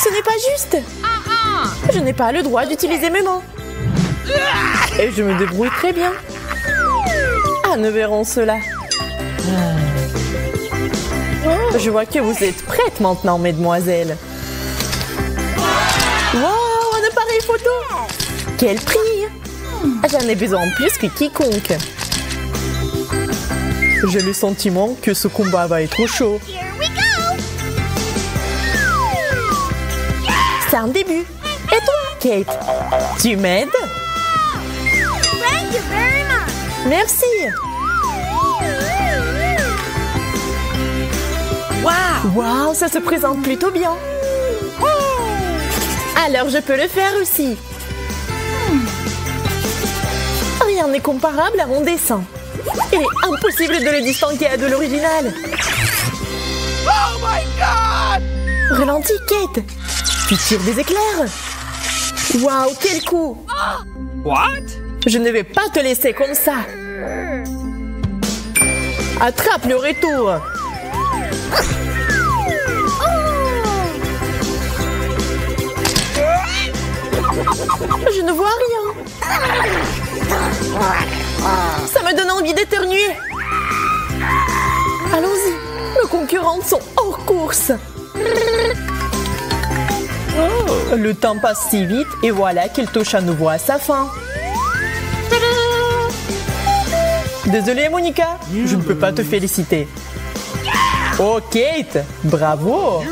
Ce n'est pas juste. Je n'ai pas le droit d'utiliser mes mains. Et je me débrouille très bien. Ah, nous verrons cela. Je vois que vous êtes prêtes maintenant, mesdemoiselles. Wow, un appareil photo! Quel prix! J'en ai besoin plus que quiconque. J'ai le sentiment que ce combat va être chaud. C'est un début. Et toi, Kate? Tu m'aides? Merci. Wow, ça se présente plutôt bien. Alors je peux le faire aussi. Rien n'est comparable à mon dessin. Il est impossible de le distinguer de l'original. Oh my God! Ralentis, Kate. Tu tires des éclairs. Waouh, quel coup! What? Je ne vais pas te laisser comme ça. Attrape le retour. Je ne vois rien. Ça me donne envie d'éternuer. Allons-y. Nos concurrentes sont hors course. Le temps passe si vite et voilà qu'il touche à nouveau à sa fin. Désolée, Monica, je ne peux pas te féliciter. Oh, Kate, bravo!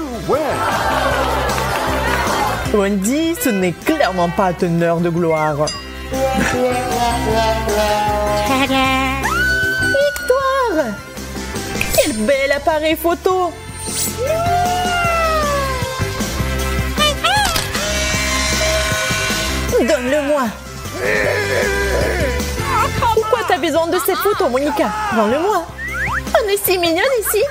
Wendy, ce n'est clairement pas ton heure de gloire. Victoire! Quel bel appareil photo! Donne-le-moi! Pourquoi t'as besoin de cette photo, Monica? Rends-le-moi! On est si mignonne ici!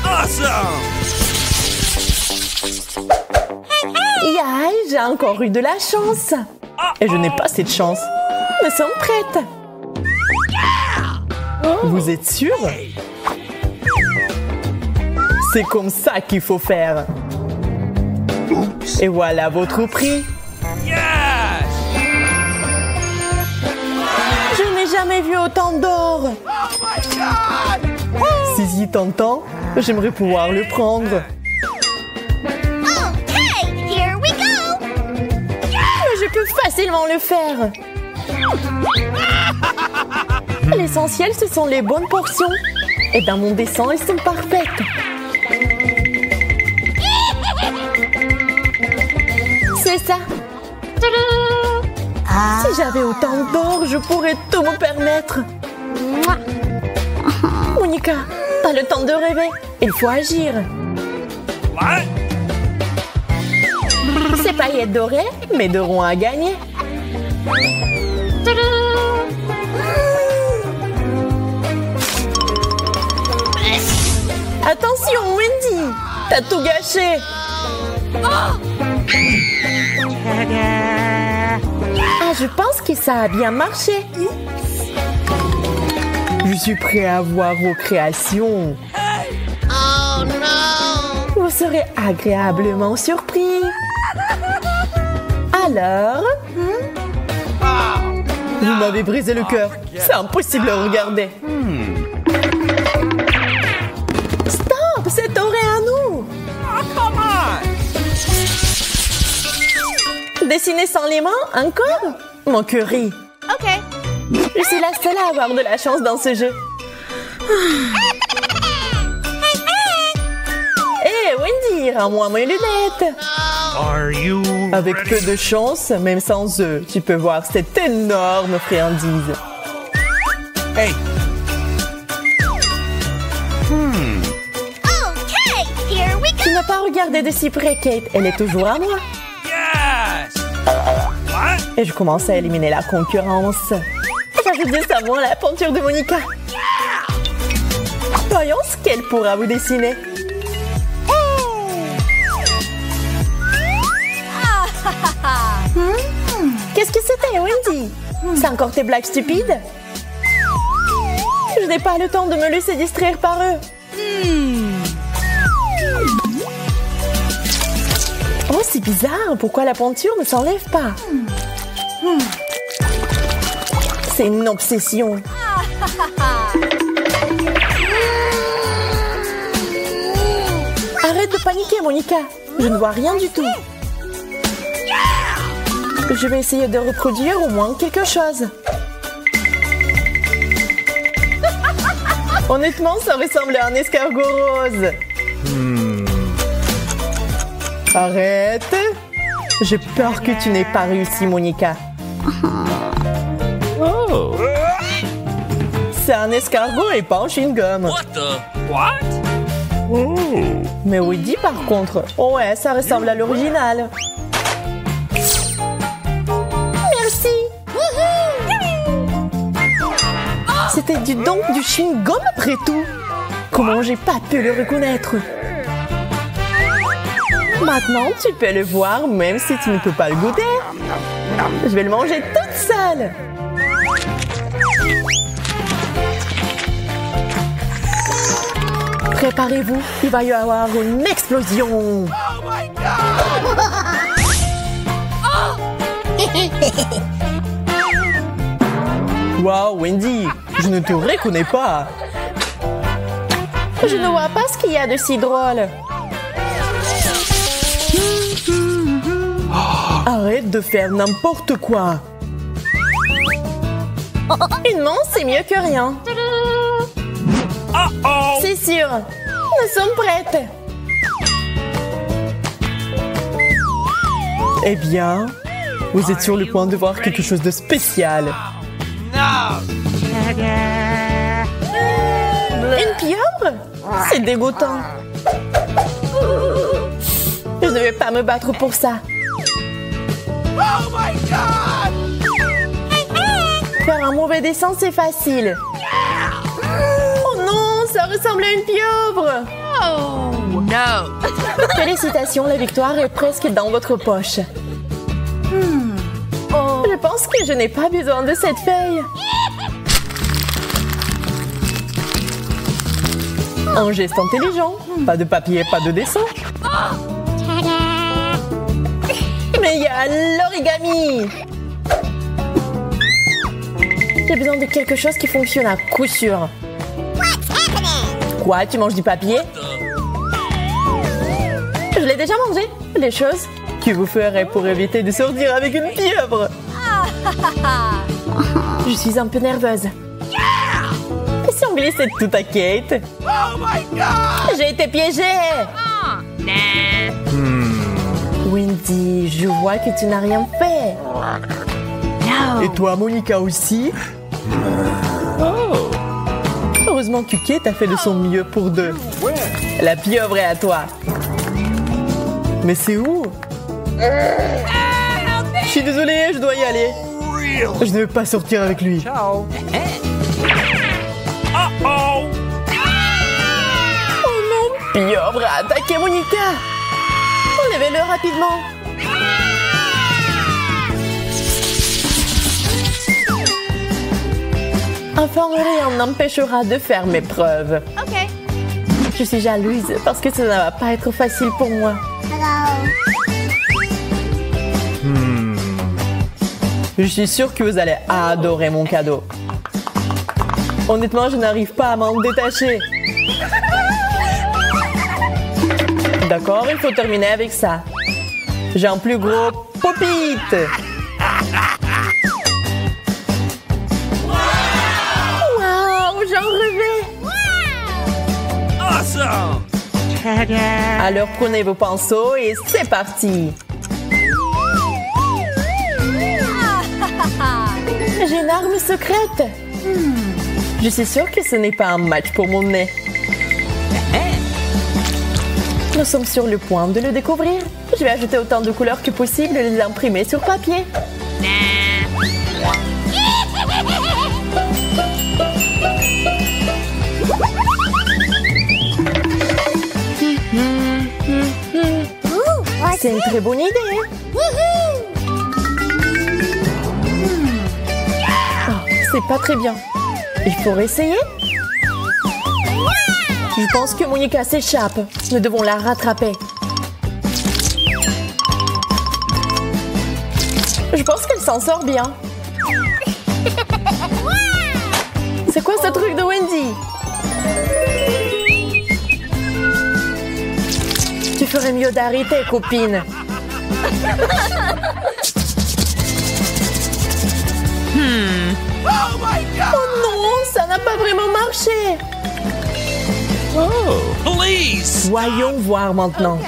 Awesome! Yaï, j'ai encore eu de la chance! Et je n'ai pas cette chance. Nous sommes prêtes! Vous êtes sûrs? C'est comme ça qu'il faut faire! Et voilà votre prix! Yes! Je n'ai jamais vu autant d'or! Oh my God! Si si tentant, j'aimerais pouvoir le prendre. Mais je peux facilement le faire. L'essentiel, ce sont les bonnes portions. Et dans mon dessin, elles sont parfaites. C'est ça. Si j'avais autant d'or, je pourrais tout me permettre. Monica, pas le temps de rêver. Il faut agir. What? Ces paillettes dorées m'aideront à gagner. Attention, Wendy! T'as tout gâché! Ah, je pense que ça a bien marché. Je suis prêt à voir vos créations. Oh non! Vous serez agréablement surpris. Alors? Vous m'avez brisé le cœur. C'est impossible à regarder. Stop! C'est doré à nous! Oh, come on! Dessiner sans les mains, encore? Mon curry. Ok. Je suis la seule à avoir de la chance dans ce jeu. Hé, Wendy, rends-moi mes lunettes. Are you Avec peu de chance, même sans eux, tu peux voir cette énorme friandise. Hey! Okay, here we go. Tu n'as pas regardé de si près, Kate. Elle est toujours à moi. Yes! What? Et je commence à éliminer la concurrence. J'ajoute du savon à la peinture de Monica. Voyons ce qu'elle pourra vous dessiner. Qu'est-ce que c'était, Wendy? C'est encore tes blagues stupides? Je n'ai pas le temps de me laisser distraire par eux. Oh, c'est bizarre. Pourquoi la peinture ne s'enlève pas? C'est une obsession. Arrête de paniquer, Monica. Je ne vois rien du tout. Je vais essayer de reproduire au moins quelque chose. Honnêtement, ça ressemble à un escargot rose. Arrête. J'ai peur que tu n'aies pas réussi, Monica. Oh. C'est un escargot et pas un chewing-gum. What the? What? Mais Woody, par contre, ouais, ça ressemble à l'original. Merci. C'était donc du chewing-gum après tout. Comment j'ai pas pu le reconnaître? Maintenant, tu peux le voir même si tu ne peux pas le goûter. Je vais le manger toute seule. Préparez-vous, il va y avoir une explosion. Wow, Wendy, je ne te reconnais pas. Je ne vois pas ce qu'il y a de si drôle. Arrête de faire n'importe quoi. Une main, c'est mieux que rien. Uh-oh. C'est sûr. Nous sommes prêtes. Eh bien, vous êtes sur le point de voir quelque chose de spécial. No. Une pieuvre? C'est dégoûtant. Je ne vais pas me battre pour ça. Oh my God! Faire un mauvais dessin, c'est facile. Oh non, ça ressemble à une pieuvre. Oh, no. Félicitations, la victoire est presque dans votre poche. Je pense que je n'ai pas besoin de cette feuille. Un geste intelligent. Pas de papier, pas de dessin. Mais il y a l'origami. J'ai besoin de quelque chose qui fonctionne à coup sûr. Quoi, tu manges du papier? Je l'ai déjà mangé. Les choses que vous ferez pour éviter de sortir avec une pieuvre. Je suis un peu nerveuse. Et si on glissait tout à Kate? Oh my God! J'ai été piégée. Wendy, je vois que tu n'as rien fait. Et toi, Monica aussi? Oh. Heureusement que Kate a fait de son mieux pour deux. La pieuvre est à toi. Mais c'est où? Je suis désolée, je dois y aller. Je ne veux pas sortir avec lui. Ciao. Uh-oh. Oh non, pieuvre a attaqué Monica. Enlevez-le rapidement. Enfin, rien n'empêchera de faire mes preuves. OK. Je suis jalouse parce que ça ne va pas être facile pour moi. Je suis sûre que vous allez adorer mon cadeau. Honnêtement, je n'arrive pas à m'en détacher. D'accord, il faut terminer avec ça. J'ai un plus gros pop-it. Waouh, j'en rêvais. Awesome. Alors prenez vos pinceaux et c'est parti. J'ai une arme secrète. Je suis sûre que ce n'est pas un match pour mon nez. Nous sommes sur le point de le découvrir. Je vais ajouter autant de couleurs que possible et les imprimer sur papier. C'est une très bonne idée. Oh, c'est pas très bien. Il faut essayer. Je pense que Monica s'échappe. Nous devons la rattraper. Je pense qu'elle s'en sort bien. C'est quoi ce truc de Wendy? Tu ferais mieux d'arrêter, copine. Oh my God! Oh non, ça n'a pas vraiment marché. Please! Voyons voir maintenant.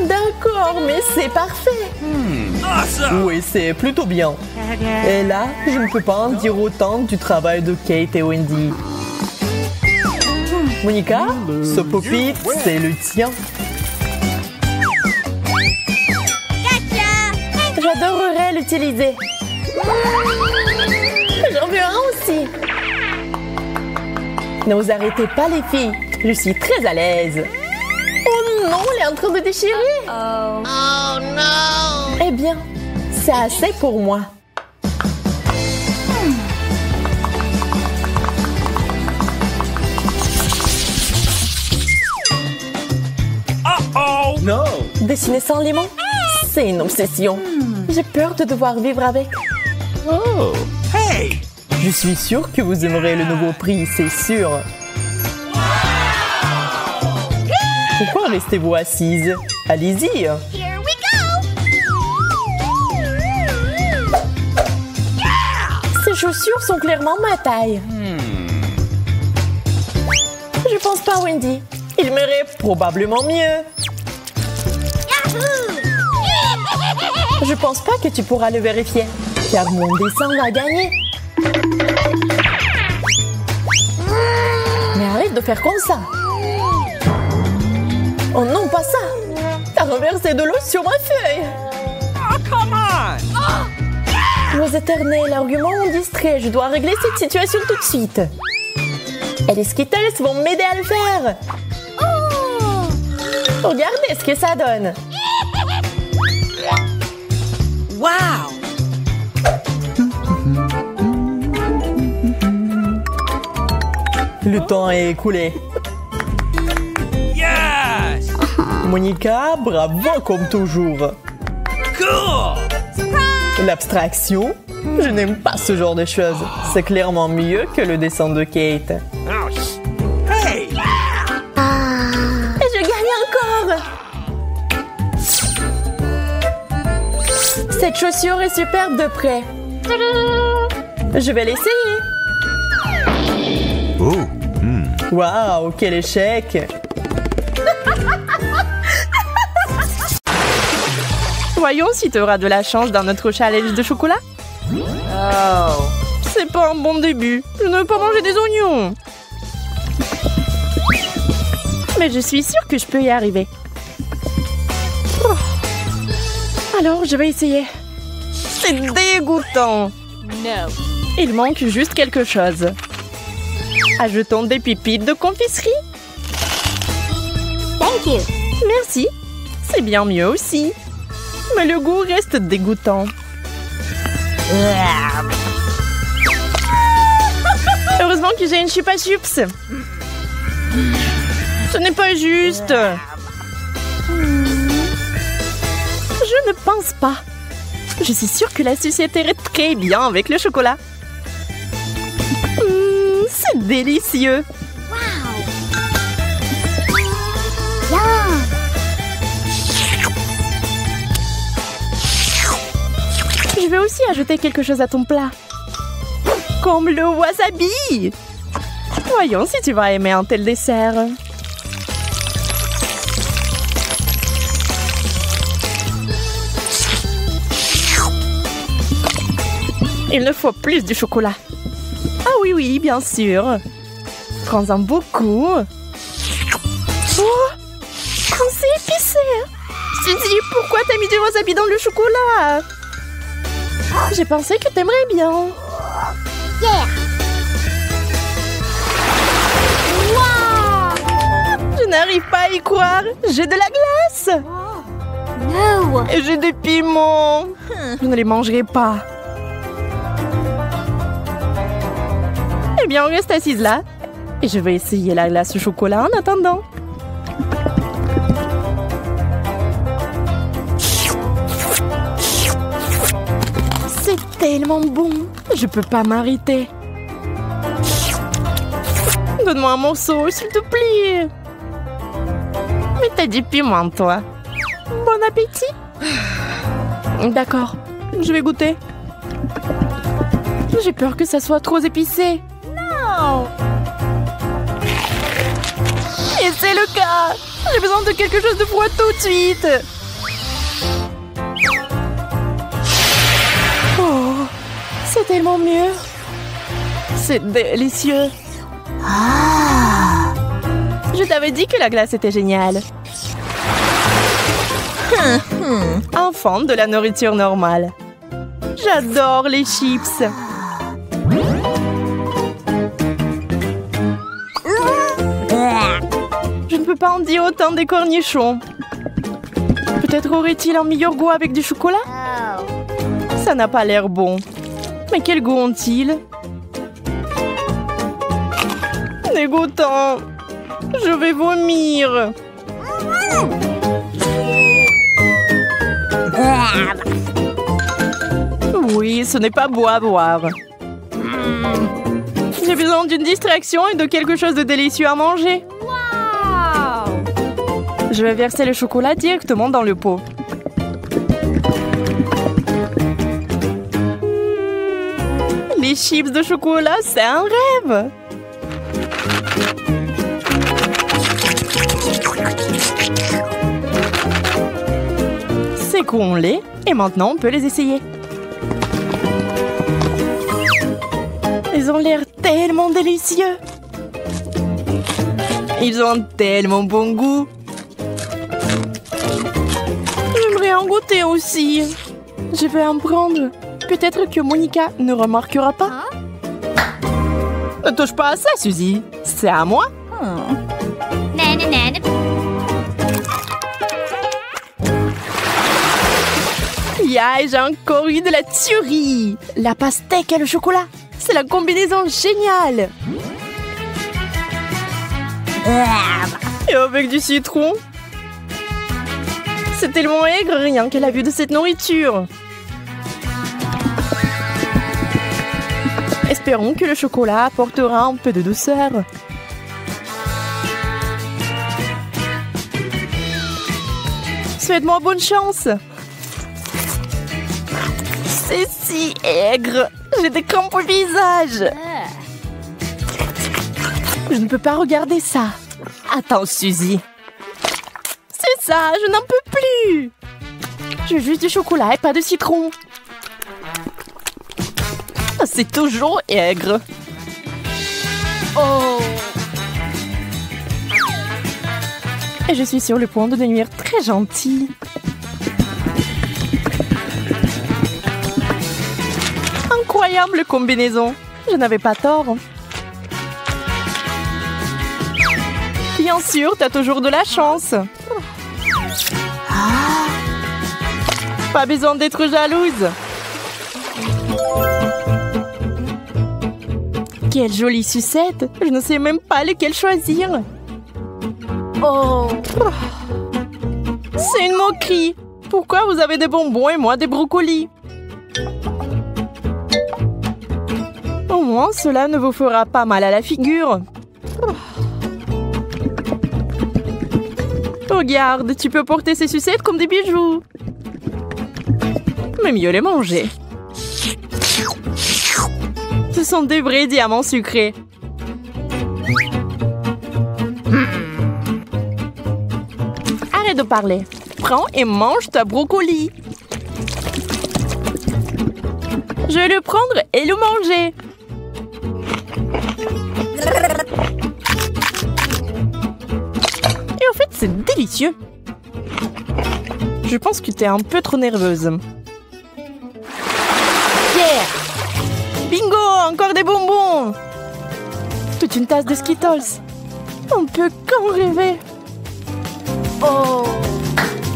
D'accord, mais c'est parfait. Awesome! Oui, c'est plutôt bien. Et là, je ne peux pas en dire autant du travail de Kate et Wendy. Monica, ce pop-it, c'est le tien. J'adorerais l'utiliser. J'en veux un aussi. Ne vous arrêtez pas, les filles. Je suis très à l'aise. Oh non, elle est en train de déchirer. Oh no! Eh bien, c'est assez pour moi. Uh-oh! No! Dessiner sans limon, c'est une obsession. J'ai peur de devoir vivre avec. Oh! Hey! Je suis sûre que vous aimerez le nouveau prix, c'est sûr. Pourquoi restez-vous assise? Allez-y. Here we go! Ces chaussures sont clairement ma taille. Je pense pas, Wendy. Il m'irait probablement mieux. Je pense pas que tu pourras le vérifier, car mon dessin va gagner. Mais arrête de faire comme ça. Oh non, pas ça. T'as renversé de l'eau sur ma feuille. Oh, come on! Vos éternels arguments m'ont distrait. Je dois régler cette situation tout de suite. Et les Skittles vont m'aider à le faire. Regardez ce que ça donne. Wow! Le temps est écoulé. Yes! Monica, bravo comme toujours. Cool! L'abstraction? Je n'aime pas ce genre de choses. C'est clairement mieux que le dessin de Kate. Ouch! Hey! Et je gagne encore! Cette chaussure est superbe de près. Je vais l'essayer. Oh! Waouh, quel échec! Voyons si tu auras de la chance dans notre challenge de chocolat. Oh, c'est pas un bon début. Je ne veux pas manger des oignons. Mais je suis sûre que je peux y arriver. Oh. Alors, je vais essayer. C'est dégoûtant. No. Il manque juste quelque chose. Ajoutons des pépites de confiserie. Thank you. Merci. C'est bien mieux aussi. Mais le goût reste dégoûtant. Heureusement que j'ai une chupa chups. Ce n'est pas juste. Je ne pense pas. Je suis sûre que la société irait très bien avec le chocolat. C'est délicieux. Je vais aussi ajouter quelque chose à ton plat. Comme le wasabi. Voyons si tu vas aimer un tel dessert. Il ne faut plus du chocolat. Ah oui, oui, bien sûr. Prends-en beaucoup. Oh, c'est épicé. Suzy, pourquoi t'as mis du wasabi dans le chocolat? J'ai pensé que t'aimerais bien. Yeah. Wow. Je n'arrive pas à y croire. J'ai de la glace. No. Et j'ai des piments. Je ne les mangerai pas. Eh bien, on reste assise là. Et je vais essayer la glace au chocolat en attendant. C'est tellement bon. Je peux pas m'arrêter. Donne-moi un morceau, s'il te plaît. Mais t'as du piment, toi. Bon appétit. D'accord, je vais goûter. J'ai peur que ça soit trop épicé. Non. Et c'est le cas. J'ai besoin de quelque chose de froid tout de suite. Oh, c'est tellement mieux. C'est délicieux. Ah. Je t'avais dit que la glace était géniale. Enfant de la nourriture normale. J'adore les chips. Je ne peux pas en dire autant des cornichons. Peut-être aurait-il un meilleur goût avec du chocolat? Ça n'a pas l'air bon. Mais quel goût ont-ils? Dégoûtant. Je vais vomir. Oui, ce n'est pas beau à boire. J'ai besoin d'une distraction et de quelque chose de délicieux à manger. Wow! Je vais verser le chocolat directement dans le pot. Les chips de chocolat, c'est un rêve. Sécons-les et maintenant on peut les essayer. Ils ont l'air tellement délicieux. Ils ont tellement bon goût. J'aimerais en goûter aussi. Je vais en prendre. Peut-être que Monica ne remarquera pas. Ne touche pas à ça, Suzy. C'est à moi. Yeah, j'ai encore eu de la tuerie. La pastèque et le chocolat. C'est la combinaison géniale. Et avec du citron. C'est tellement aigre rien qu'à la vue de cette nourriture. Espérons que le chocolat apportera un peu de douceur. Souhaite-moi bonne chance. C'est si aigre. J'ai des crampes au visage. Je ne peux pas regarder ça. Attends, Suzy. C'est ça, je n'en peux plus. Je veux juste du chocolat et pas de citron. C'est toujours aigre. Oh. Et je suis sur le point de devenir très gentille. Incroyable combinaison. Je n'avais pas tort. Bien sûr, t'as toujours de la chance. Pas besoin d'être jalouse. Quelle jolie sucette. Je ne sais même pas lequel choisir. Oh. C'est une moquerie. Pourquoi vous avez des bonbons et moi des brocolis? Au moins, cela ne vous fera pas mal à la figure. Regarde, tu peux porter ces sucettes comme des bijoux. Mais mieux les manger. Ce sont des vrais diamants sucrés. Arrête de parler. Prends et mange ta brocoli. Je vais le prendre et le manger. Et en fait, c'est délicieux. Je pense que tu es un peu trop nerveuse. Yeah! Bingo! Encore des bonbons! Toute une tasse de Skittles. On peut qu'en rêver. Oh!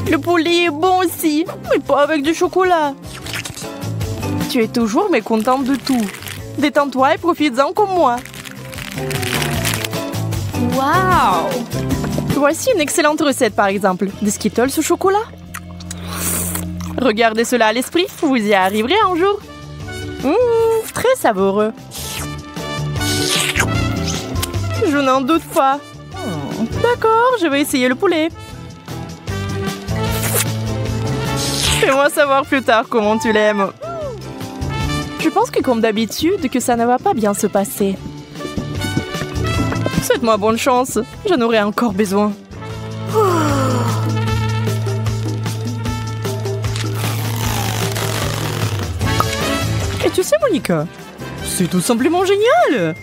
Le poulet est bon aussi, mais pas avec du chocolat. Tu es toujours mécontente de tout. Détends-toi et profites-en comme moi. Wow! Voici une excellente recette, par exemple. Des Skittles au chocolat. Regardez cela à l'esprit, vous y arriverez un jour. Très savoureux. Je n'en doute pas. D'accord, je vais essayer le poulet. Fais-moi savoir plus tard comment tu l'aimes. Je pense que comme d'habitude, que ça ne va pas bien se passer. Souhaite-moi bonne chance, j'en aurai encore besoin. Et tu sais, Monica, c'est tout simplement génial.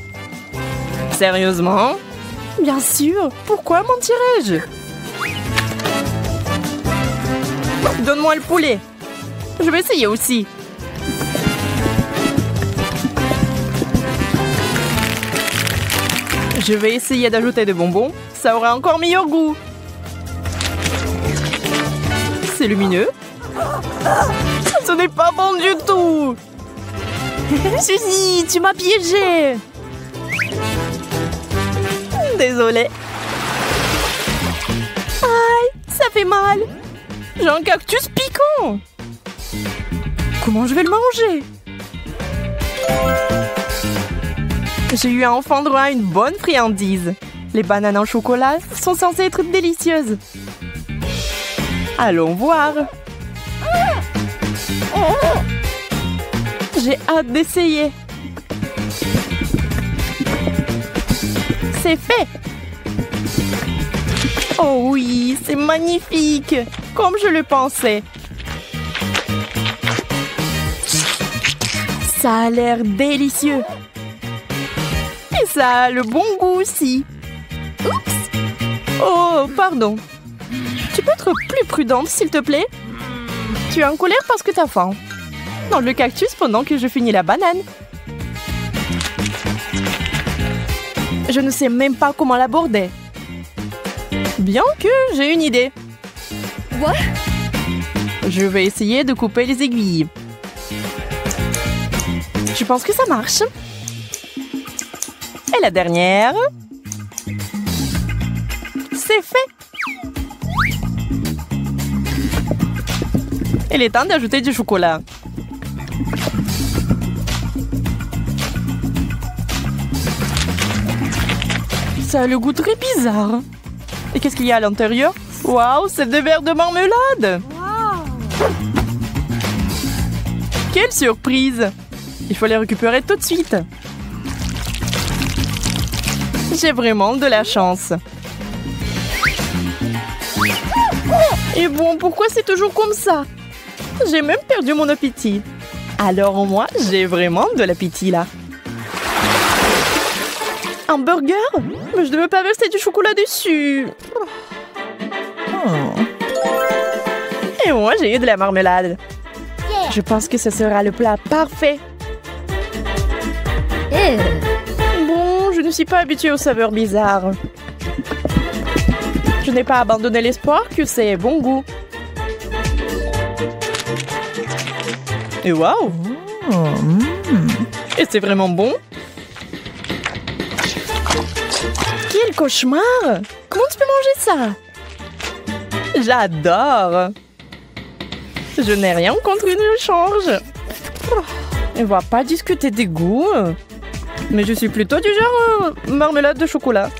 Sérieusement? Bien sûr, pourquoi mentirais-je? Donne-moi le poulet. Je vais essayer aussi. Je vais essayer d'ajouter des bonbons. Ça aura encore meilleur goût. C'est lumineux. Ce n'est pas bon du tout. Suzy, tu m'as piégé. Désolée. Aïe, ça fait mal. J'ai un cactus piquant. Comment je vais le manger? J'ai eu enfin droit à une bonne friandise. Les bananes en chocolat sont censées être délicieuses. Allons voir. J'ai hâte d'essayer. C'est fait. Oh oui, c'est magnifique. Comme je le pensais. Ça a l'air délicieux. Et ça a le bon goût aussi. Oups. Oh, pardon. Tu peux être plus prudente, s'il te plaît? Tu es en colère parce que t'as faim. Dans le cactus pendant que je finis la banane. Je ne sais même pas comment l'aborder. Bien que j'ai une idée. What? Je vais essayer de couper les aiguilles. Je pense que ça marche. Et la dernière. C'est fait. Il est temps d'ajouter du chocolat. Ça a le goût très bizarre. Et qu'est-ce qu'il y a à l'intérieur? Waouh, c'est des verres de marmelade! Wow! Quelle surprise! Il faut les récupérer tout de suite. J'ai vraiment de la chance. Et bon, pourquoi c'est toujours comme ça? J'ai même perdu mon appétit. Alors moi, j'ai vraiment de l'appétit là. Un burger? Mais je ne veux pas verser du chocolat dessus. Et moi, j'ai eu de la marmelade. Je pense que ce sera le plat parfait. Bon, je ne suis pas habituée aux saveurs bizarres. Je n'ai pas abandonné l'espoir que c'est bon goût. Et waouh! Et c'est vraiment bon? Quel cauchemar! Comment tu peux manger ça? J'adore! Je n'ai rien contre une change. On va pas discuter des goûts. Mais je suis plutôt du genre marmelade de chocolat.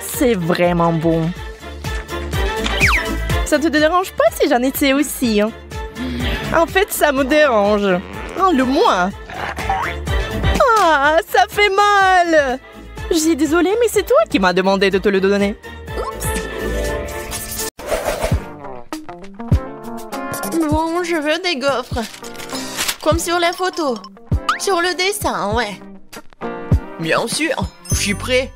C'est vraiment bon. Ça te dérange pas si j'en étais aussi, hein? En fait, ça me dérange. Oh, le moins. Ah, ça fait mal. Je suis désolée, mais c'est toi qui m'as demandé de te le donner. Oups. Bon, je veux des gaufres. Comme sur la photo. Sur le dessin, ouais. Bien sûr, je suis prêt.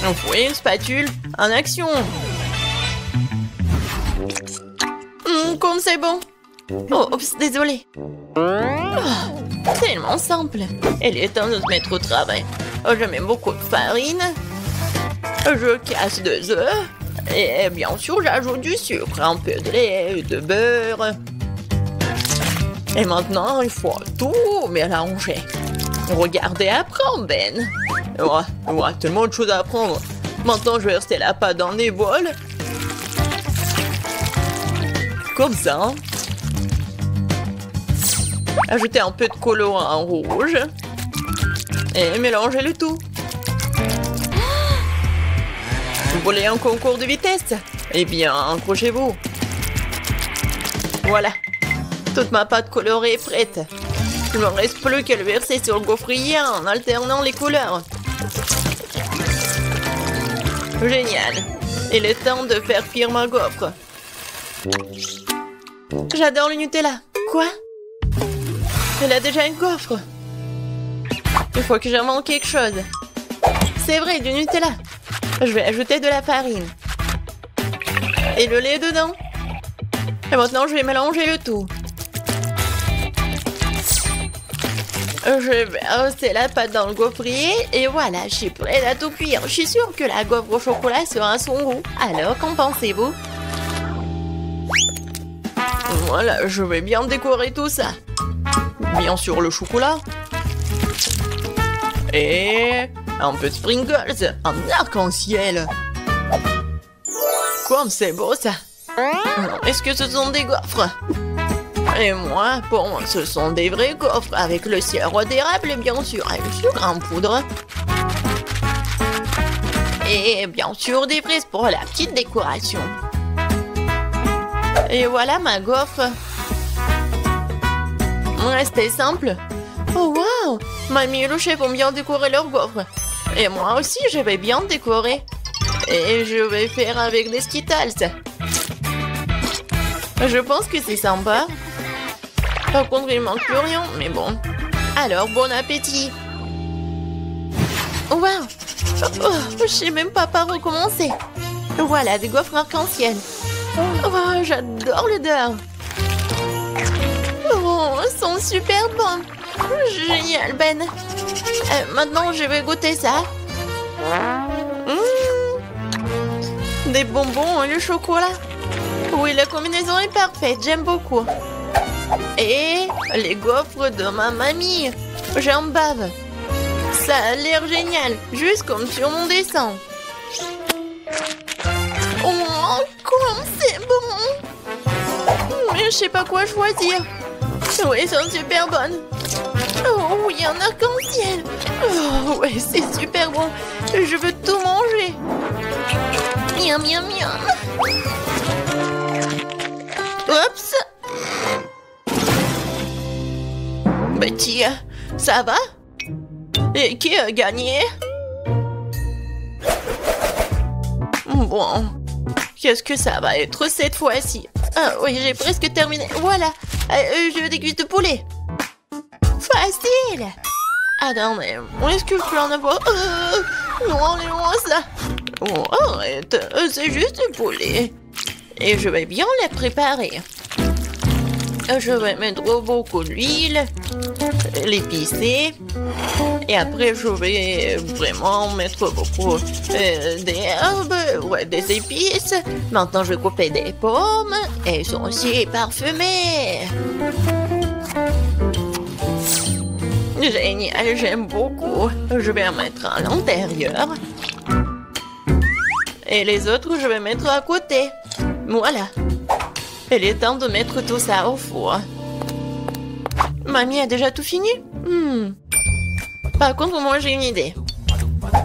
Un fouet, une spatule, en action. Comme c'est bon. Oh, oups, désolé. Oh, tellement simple. Il est temps de se mettre au travail. Oh, je mets beaucoup de farine. Je casse 2 œufs. Et bien sûr, j'ajoute du sucre, un peu de lait, de beurre. Et maintenant, il faut tout mélanger. Regardez, apprends, Ben. Ouais, tellement de choses à apprendre. Maintenant, je vais verser la pâte dans les bols. Comme ça. Hein. Ajoutez un peu de colorant rouge. Et mélangez le tout. Vous voulez un concours de vitesse? Eh bien, accrochez-vous. Voilà. Toute ma pâte colorée est prête. Il ne me reste plus qu'à le verser sur le gaufrier en alternant les couleurs. Génial. Il est temps de faire cuire ma gaufre. J'adore le Nutella. Quoi? Elle a déjà une gaufre. Il faut que j'invente quelque chose. C'est vrai, du Nutella. Je vais ajouter de la farine. Et le lait dedans. Et maintenant, je vais mélanger le tout. Je vais verser la pâte dans le gaufrier. Et voilà, je suis prête à tout cuire. Je suis sûre que la gaufre au chocolat sera à son goût. Alors, qu'en pensez-vous? Voilà, je vais bien décorer tout ça. Bien sûr, le chocolat. Et un peu de sprinkles, un arc-en-ciel. Comme c'est beau ça. Est-ce que ce sont des gaufres? Et moi, pour moi, ce sont des vrais gaufres avec le sirop d'érable, bien sûr, et le sucre en poudre. Et bien sûr, des fraises pour la petite décoration. Et voilà ma gaufre. C'était simple. Oh wow! Mamie et le chef ont bien décoré leur gaufre. Et moi aussi, je vais bien décorer. Et je vais faire avec des Skittles. Je pense que c'est sympa. Par contre, il manque plus rien, mais bon. Alors, bon appétit. Wow! Oh, je sais même pas par où commencer. Voilà, des gaufres arc-en-ciel. Oh, j'adore l'odeur. Oh, elles sont super bonnes. Génial, Ben. Maintenant, je vais goûter ça. Des bonbons et le chocolat. Oui, la combinaison est parfaite. J'aime beaucoup. Et les gaufres de ma mamie. J'en bave. Ça a l'air génial. Juste comme sur mon dessin. Oh, comme c'est bon. Mais je sais pas quoi choisir. Oui, elles sont super bonnes. Oh oui, un arc-en-ciel. Oh ouais, c'est super bon. Je veux tout manger. Miam, miam, miam. Oups. Betty, ça va? Et qui a gagné? Bon, qu'est-ce que ça va être cette fois-ci? Ah oui, j'ai presque terminé. Voilà, je veux des cuisses de poulet. Facile. Attendez, est-ce que je peux en avoir? Non, enlève-moi ça. Oh, arrête, c'est juste du poulet. Et je vais bien les préparer. Je vais mettre beaucoup d'huile, l'épicer. Et après, je vais vraiment mettre beaucoup d'herbes, ouais, des épices. Maintenant, je vais couper des pommes. Elles sont aussi parfumées. Génial, j'aime beaucoup. Je vais en mettre à l'intérieur. Et les autres, je vais mettre à côté. Voilà. Il est temps de mettre tout ça au four. Mamie a déjà tout fini? Par contre, moi, j'ai une idée.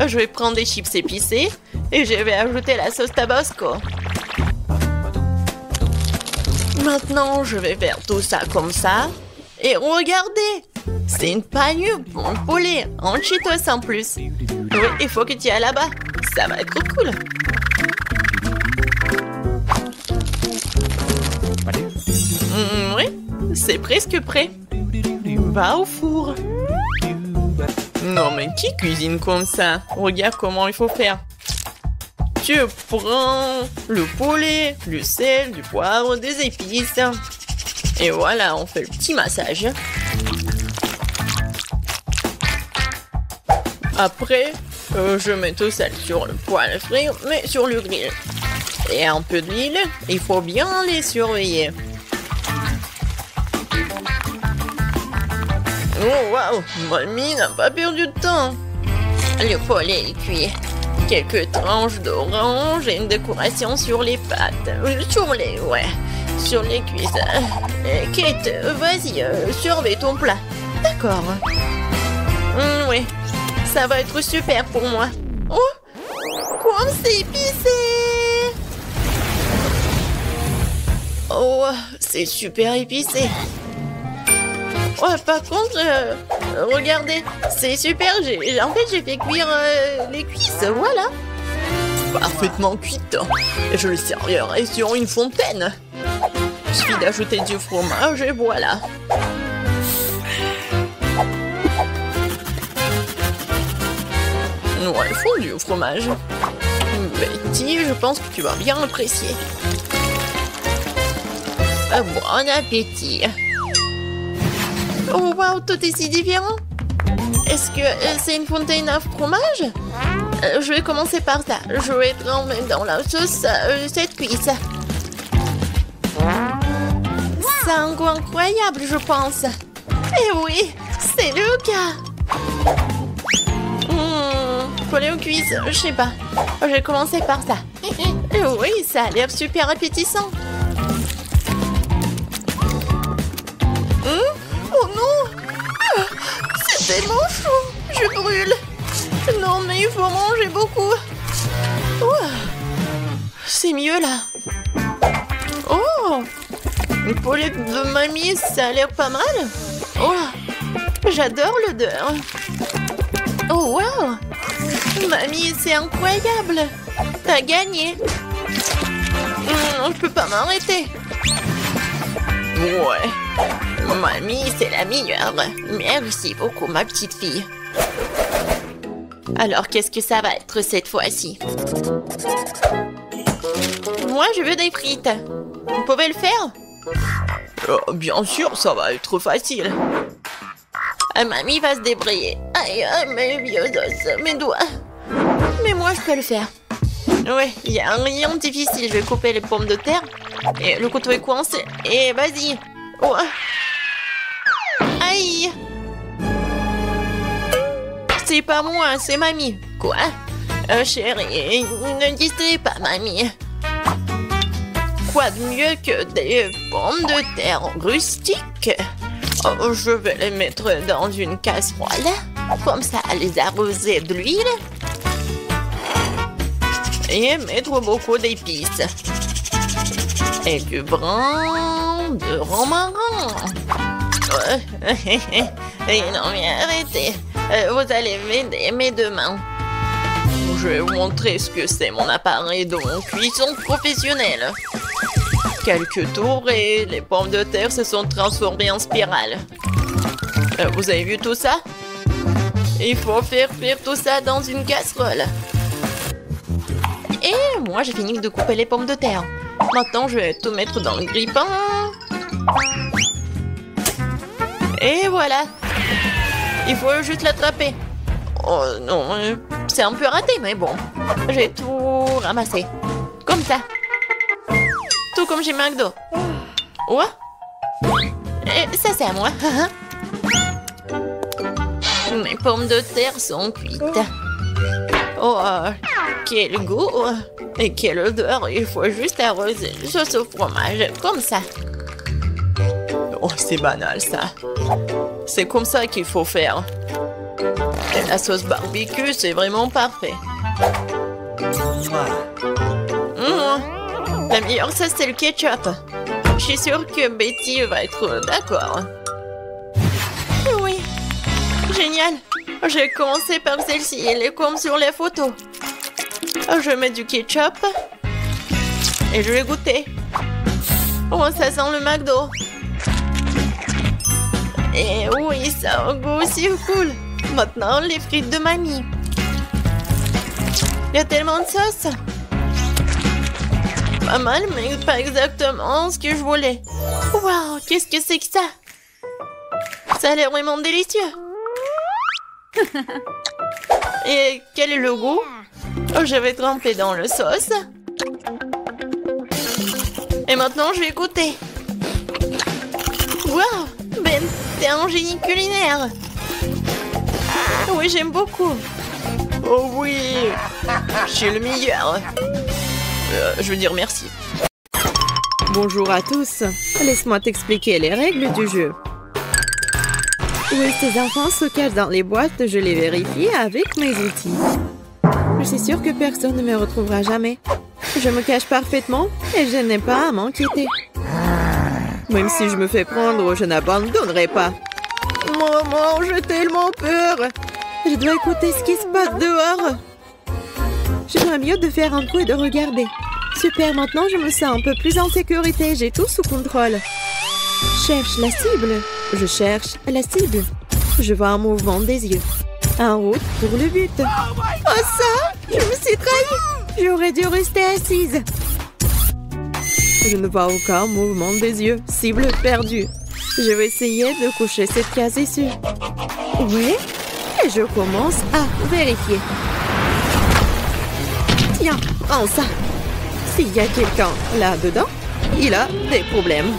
Je vais prendre des chips épicés et je vais ajouter la sauce Tabasco. Maintenant, je vais faire tout ça comme ça. Et regardez! C'est une panure pour le poulet, en Cheetos en plus. Oui, il faut que tu ailles là-bas. Ça va être cool. Oui, c'est presque prêt. Va au four. Non, mais qui cuisine comme ça? Regarde comment il faut faire. Tu prends le poulet, du sel, du poivre, des épices. Et voilà, on fait le petit massage. Après, je mets tout ça sur le poêle à frire, mais sur le grill. Et un peu d'huile, il faut bien les surveiller. Oh waouh, mamie n'a pas perdu de temps. Le poulet est cuit. Quelques tranches d'orange et une décoration sur les pâtes. Sur les cuisses. Kate, vas-y, surveille ton plat. D'accord. Oui, ça va être super pour moi. Oh, comme c'est épicé. Oh, c'est super épicé. Ouais, par contre, regardez, c'est super. En fait, j'ai fait cuire les cuisses, voilà. Parfaitement cuite. Et je le servirai sur une fontaine. Il suffit d'ajouter du fromage et voilà. Ouais, fondu au fromage. Betty, je pense que tu vas bien apprécier. Bon appétit. Oh waouh, tout est si différent. Est-ce que c'est une fontaine à fromage? Je vais commencer par ça. Je vais tremper dans la sauce cette cuisse. C'est un goût incroyable, je pense. Eh oui, c'est le cas. Poulet aux cuisses, je sais pas. Je vais commencer par ça. Oui, ça a l'air super appétissant. Oh non! C'est tellement chaud! Je brûle! Non, mais il faut manger beaucoup! C'est mieux là! Oh! Le poulet de mamie, ça a l'air pas mal! Oh! J'adore l'odeur! Oh wow! Mamie, c'est incroyable! T'as gagné! Je peux pas m'arrêter! Ouais! Mamie, c'est la meilleure. Merci beaucoup, ma petite fille. Alors, qu'est-ce que ça va être cette fois-ci? Moi, je veux des frites. Vous pouvez le faire? Bien sûr, ça va être facile. Mamie va se débrouiller. Aïe, mes vieux os, mes doigts. Mais moi, je peux le faire. Ouais, il n'y a rien de difficile. Je vais couper les pommes de terre. Et le couteau est coincé. Et vas-y. Oh. Aïe! C'est pas moi, c'est mamie. Quoi? Chérie, ne distrais pas mamie. Quoi de mieux que des pommes de terre rustiques? Oh, je vais les mettre dans une casserole. Comme ça, les arroser d'huile. Et mettre beaucoup d'épices. Et du brin de romarin. Non mais arrêtez. Vous allez m'aider mes deux mains. Je vais vous montrer ce que c'est mon appareil de cuisson professionnelle. Quelques tours et les pommes de terre se sont transformées en spirale. Vous avez vu tout ça? Il faut faire cuire tout ça dans une casserole. Et moi j'ai fini de couper les pommes de terre. Maintenant je vais tout mettre dans le grille-pain. Et voilà. Il faut juste l'attraper. Oh non, c'est un peu raté, mais bon. J'ai tout ramassé. Comme ça. Tout comme chez McDo. Ouais. Et ça, c'est à moi. Mes pommes de terre sont cuites. Oh, quel goût. Et quelle odeur. Il faut juste arroser le sauce au fromage. Comme ça. Oh, c'est banal, ça. C'est comme ça qu'il faut faire. Et la sauce barbecue, c'est vraiment parfait. La meilleure sauce, c'est le ketchup. Je suis sûre que Betty va être d'accord. Oui. Génial. Je vais commencer par celle-ci. Elle est comme sur les photos. Je mets du ketchup. Et je vais goûter. Oh, ça sent le McDo. Et oui, ça a un goût aussi cool. Maintenant, les frites de mamie. Il y a tellement de sauce. Pas mal, mais pas exactement ce que je voulais. Waouh, qu'est-ce que c'est que ça? Ça a l'air vraiment délicieux. Et quel est le goût? Oh, je vais tremper dans le sauce. Et maintenant, je vais goûter. Waouh, Ben, t'es un génie culinaire. Oui, j'aime beaucoup. Oh oui, je suis le meilleur. Je veux dire merci. Bonjour à tous. Laisse-moi t'expliquer les règles du jeu. Oui, ces enfants se cachent dans les boîtes, je les vérifie avec mes outils. Je suis sûre que personne ne me retrouvera jamais. Je me cache parfaitement et je n'ai pas à m'inquiéter. Même si je me fais prendre, je n'abandonnerai pas. Maman, j'ai tellement peur. Je dois écouter ce qui se passe dehors. Je ferais mieux de faire un trou et de regarder. Super, maintenant je me sens un peu plus en sécurité. J'ai tout sous contrôle. Cherche la cible. Je cherche la cible. Je vois un mouvement des yeux. En route pour le but. Oh ça! Je me suis trahie! J'aurais dû rester assise. Je ne vois aucun mouvement des yeux. Cible perdue. Je vais essayer de coucher cette case ici. Oui? Et je commence à vérifier. Tiens, prends ça. S'il y a quelqu'un là-dedans, il a des problèmes.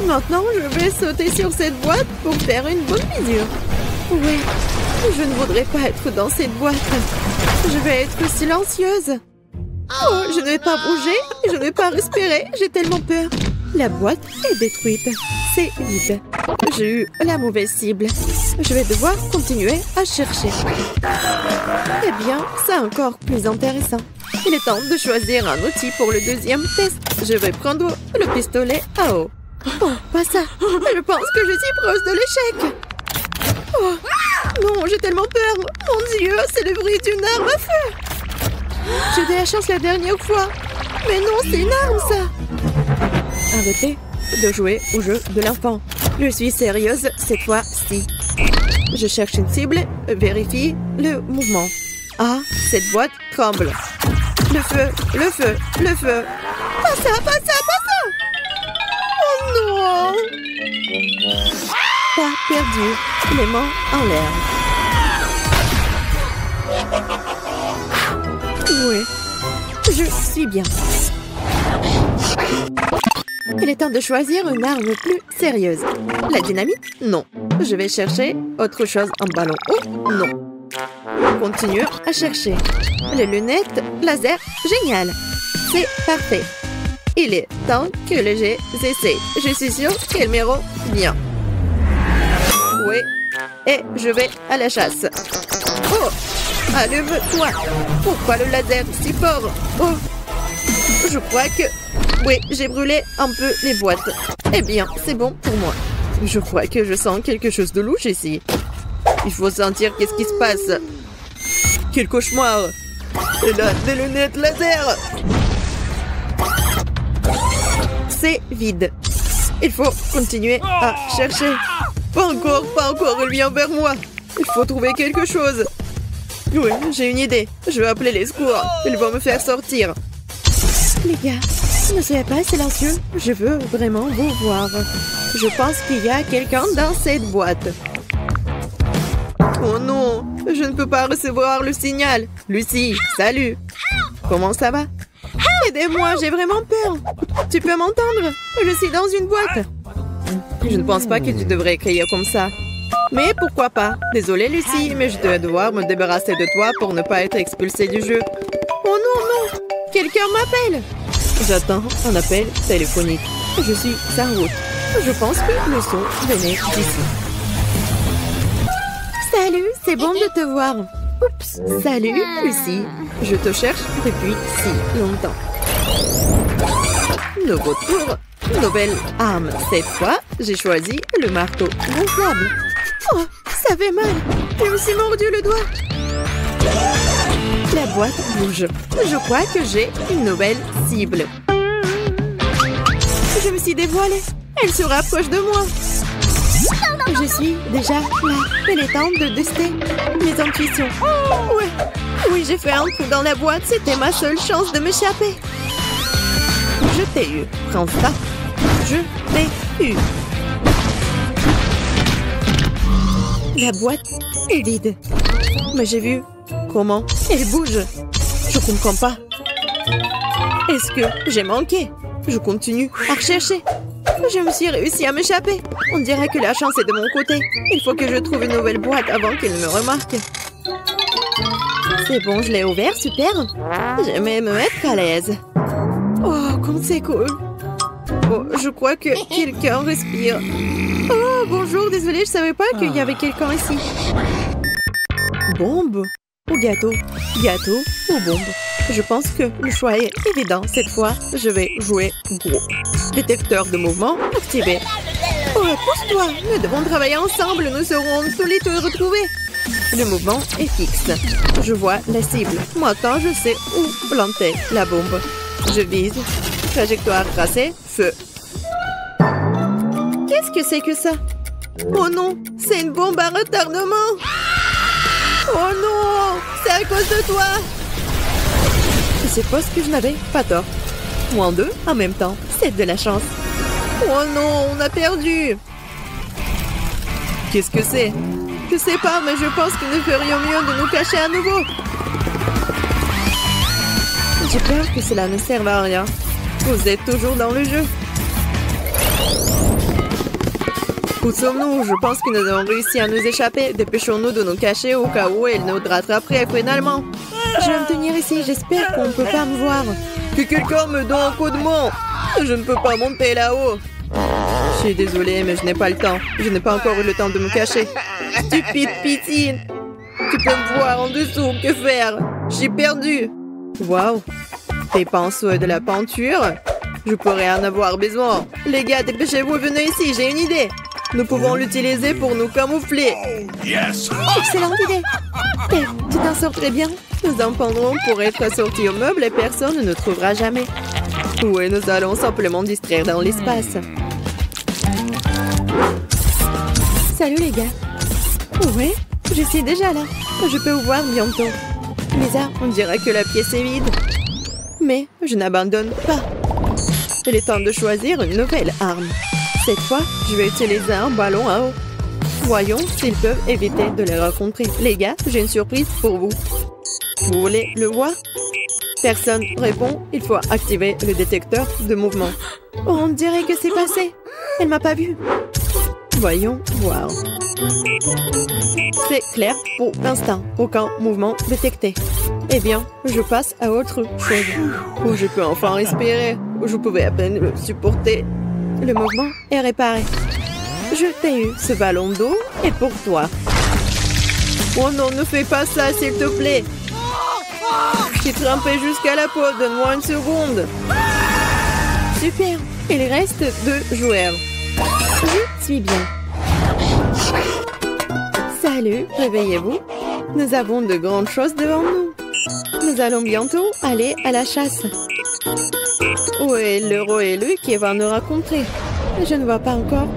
Maintenant, je vais sauter sur cette boîte pour faire une bonne mesure. Oui, je ne voudrais pas être dans cette boîte. Je vais être silencieuse. Oh, je ne vais pas bouger, je ne vais pas respirer, j'ai tellement peur. La boîte est détruite. C'est vide. J'ai eu la mauvaise cible. Je vais devoir continuer à chercher. Eh bien, c'est encore plus intéressant. Il est temps de choisir un outil pour le deuxième test. Je vais prendre le pistolet à eau. Oh, pas ça. Je pense que je suis proche de l'échec. Oh, non, j'ai tellement peur. Mon Dieu, c'est le bruit d'une arme à feu. J'ai eu de la chance la dernière fois. Mais non, c'est une arme, ça. Arrêtez de jouer au jeu de l'enfant. Je suis sérieuse cette fois-ci. Je cherche une cible, vérifie le mouvement. Ah, cette boîte tremble. Le feu, le feu, le feu. Pas ça, pas ça, pas ça. Oh non. Pas perdu. Les mains en l'air. Oui, je suis bien. Il est temps de choisir une arme plus sérieuse. La dynamite? Non. Je vais chercher autre chose. Un ballon haut? Non. Continue à chercher. Les lunettes laser? Génial. C'est parfait. Il est temps que les essais. Je suis sûre qu'elles m'iront bien. Oui. Et je vais à la chasse. Oh! Allume-toi. Pourquoi le laser si fort? Oh! Je crois que... Oui, j'ai brûlé un peu les boîtes. Eh bien, c'est bon pour moi. Je crois que je sens quelque chose de louche ici. Il faut sentir qu'est-ce qui se passe. Quel cauchemar! Et là, des lunettes laser! C'est vide. Il faut continuer à chercher. Pas encore, il vient vers moi. Il faut trouver quelque chose. Oui, j'ai une idée. Je vais appeler les secours. Ils vont me faire sortir. Les gars, ne soyez pas silencieux. Je veux vraiment vous voir. Je pense qu'il y a quelqu'un dans cette boîte. Oh non, je ne peux pas recevoir le signal. Lucie, salut. Comment ça va? Aidez-moi, j'ai vraiment peur. Tu peux m'entendre? Je suis dans une boîte. Je ne pense pas que tu devrais crier comme ça. Mais pourquoi pas? Désolée Lucie, mais je vais devoir me débarrasser de toi pour ne pas être expulsée du jeu. Oh non, non! Quelqu'un m'appelle! J'attends un appel téléphonique. Je suis en route. Je pense que le son venait d'ici. Salut, c'est bon de te voir. Oups, salut Lucie. Je te cherche depuis si longtemps. Nouveau tour, nouvelle arme. Cette fois, j'ai choisi le marteau gonflable. Oh, ça fait mal. Je me suis mordu le doigt. La boîte bouge. Je crois que j'ai une nouvelle cible. Je me suis dévoilée. Elle se rapproche de moi. Je suis déjà là. Il est temps de tester mes intuitions. Ouais. Oui, j'ai fait un coup dans la boîte. C'était ma seule chance de m'échapper. Je t'ai eu. Prends ça. Je t'ai eu. La boîte est vide. Mais j'ai vu comment elle bouge. Je comprends pas. Est-ce que j'ai manqué? Je continue à rechercher. Je me suis réussi à m'échapper. On dirait que la chance est de mon côté. Il faut que je trouve une nouvelle boîte avant qu'il ne me remarque. C'est bon, je l'ai ouvert, super. Je vais me mettre à l'aise. Oh, comme c'est cool. Oh, je crois que quelqu'un respire. Oh, bonjour, désolée, je savais pas qu'il y avait quelqu'un ici. Bombe ou gâteau? Gâteau ou bombe? Je pense que le choix est évident. Cette fois, je vais jouer gros. Détecteur de mouvement activé. Oh, pousse-toi! Nous devons travailler ensemble. Nous serons solides de retrouver. Le mouvement est fixe. Je vois la cible. Maintenant, je sais où planter la bombe. Je vise. Trajectoire tracée. Feu. Qu'est-ce que c'est que ça? Oh non! C'est une bombe à retardement! Oh non! C'est à cause de toi! Je suppose que je n'avais pas tort. Moins deux en même temps. C'est de la chance. Oh non, on a perdu! Qu'est-ce que c'est? Je sais pas, mais je pense que nous ferions mieux de nous cacher à nouveau. J'ai peur que cela ne serve à rien. Vous êtes toujours dans le jeu. Où sommes-nous? Je pense que nous avons réussi à nous échapper. Dépêchons-nous de nous cacher au cas où elle nous rattraperait finalement. Je vais me tenir ici. J'espère qu'on ne peut pas me voir. Que quelqu'un me donne un coup de main. Je ne peux pas monter là-haut. Je suis désolée, mais je n'ai pas le temps. Je n'ai pas encore eu le temps de me cacher. Stupide Pitty. Tu peux me voir en dessous. Que faire? J'ai perdu. Waouh. Des pinceaux et de la peinture? Je pourrais en avoir besoin. Les gars, dépêchez-vous, venez ici. J'ai une idée. Nous pouvons l'utiliser pour nous camoufler. Excellente idée. Hey, tu t'en sors très bien. Nous en prendrons pour être sortis au meuble et personne ne nous trouvera jamais. Oui, nous allons simplement distraire dans l'espace. Salut les gars. Ouais, je suis déjà là. Je peux vous voir bientôt. Bizarre, on dirait que la pièce est vide. Mais je n'abandonne pas. Il est temps de choisir une nouvelle arme. Cette fois, je vais utiliser un ballon à eau. Voyons s'ils peuvent éviter de les rencontrer. Les gars, j'ai une surprise pour vous. Vous voulez le voir? Personne répond. Il faut activer le détecteur de mouvement. Oh, on dirait que c'est passé. Elle m'a pas vu. Voyons voir. C'est clair pour l'instant. Aucun mouvement détecté. Eh bien, je passe à autre chose. Où je peux enfin respirer. Où je pouvais à peine le supporter. Le mouvement est réparé. Je t'ai eu. Ce ballon d'eau est pour toi. Oh non, ne fais pas ça, s'il te plaît. Je suis trempée jusqu'à la peau. Donne-moi une seconde. Super. Il reste 2 joueurs. Je suis bien. Salut, réveillez-vous. Nous avons de grandes choses devant nous. Nous allons bientôt aller à la chasse. Où est l'héros élu qui va nous rencontrer? Je ne vois pas encore.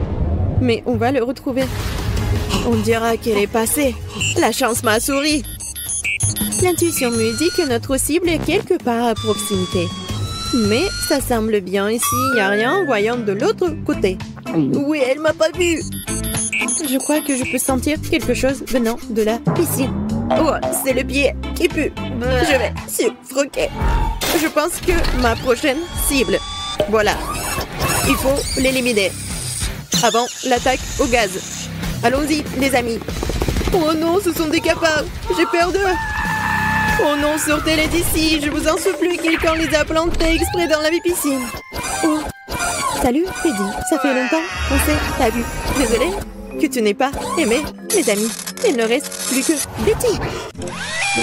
Mais on va le retrouver. On dira qu'elle est passée. La chance m'a souri. L'intuition me dit que notre cible est quelque part à proximité. Mais ça semble bien ici. Il n'y a rien. Voyons de l'autre côté. Oui, elle m'a pas vu. Je crois que je peux sentir quelque chose venant de la piscine. Oh, c'est le pied qui pue. Je vais suffoquer. Je pense que ma prochaine cible. Voilà. Il faut l'éliminer. Avant l'attaque au gaz. Allons-y, les amis. Oh non, ce sont des cafards. J'ai peur d'eux. Oh non, sortez-les d'ici. Je vous en supplie, quelqu'un les a plantés exprès dans la piscine. Oh. Salut, Teddy. Ça fait longtemps qu'on s'est pas vu. Désolée que tu n'aies pas aimé mes amis. Il ne reste plus que Betty.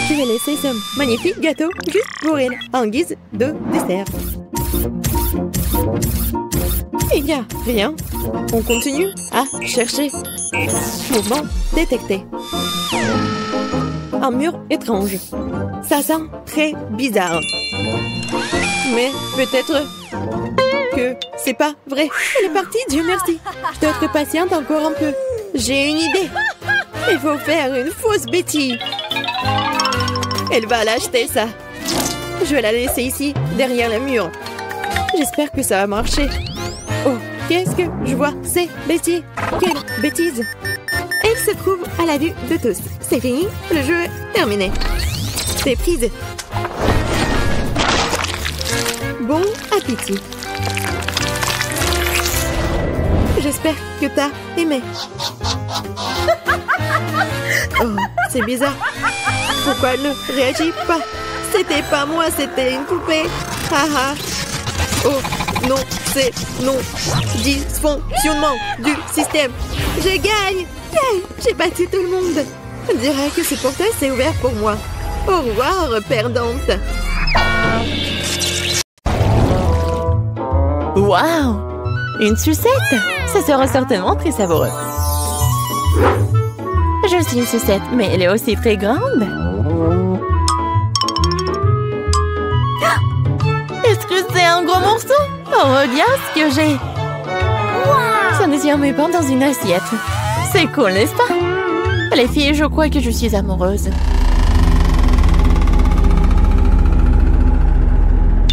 Je vais laisser ce magnifique gâteau juste pour elle, en guise de dessert. Il n'y a rien. On continue à chercher. Mouvement détecté. Un mur étrange. Ça sent très bizarre. Mais peut-être que c'est pas vrai. Elle est partie, Dieu merci. Je dois être patiente encore un peu. J'ai une idée. Il faut faire une fausse Betty. Elle va l'acheter, ça. Je vais la laisser ici, derrière le mur. J'espère que ça va marcher. Oh, qu'est-ce que je vois? C'est Betty. Quelle bêtise. Elle se trouve à la vue de tous. C'est fini, le jeu est terminé. C'est prise. Bon appétit. J'espère que t'as aimé. Oh, c'est bizarre. Pourquoi elle ne réagit pas? C'était pas moi, c'était une poupée. Haha. Oh, non, c'est non. Dysfonctionnement du système. Je gagne. Yay, j'ai battu tout le monde. On dirait que ce portail s'est ouvert pour moi. Au revoir, perdante. Waouh! Une sucette! Ça sera certainement très savoureux. Je suis une sucette, mais elle est aussi très grande. Est-ce que c'est un gros morceau? Oh, regarde ce que j'ai! Ça ne tient même pas dans une assiette. C'est cool, n'est-ce pas? Les filles, je crois que je suis amoureuse.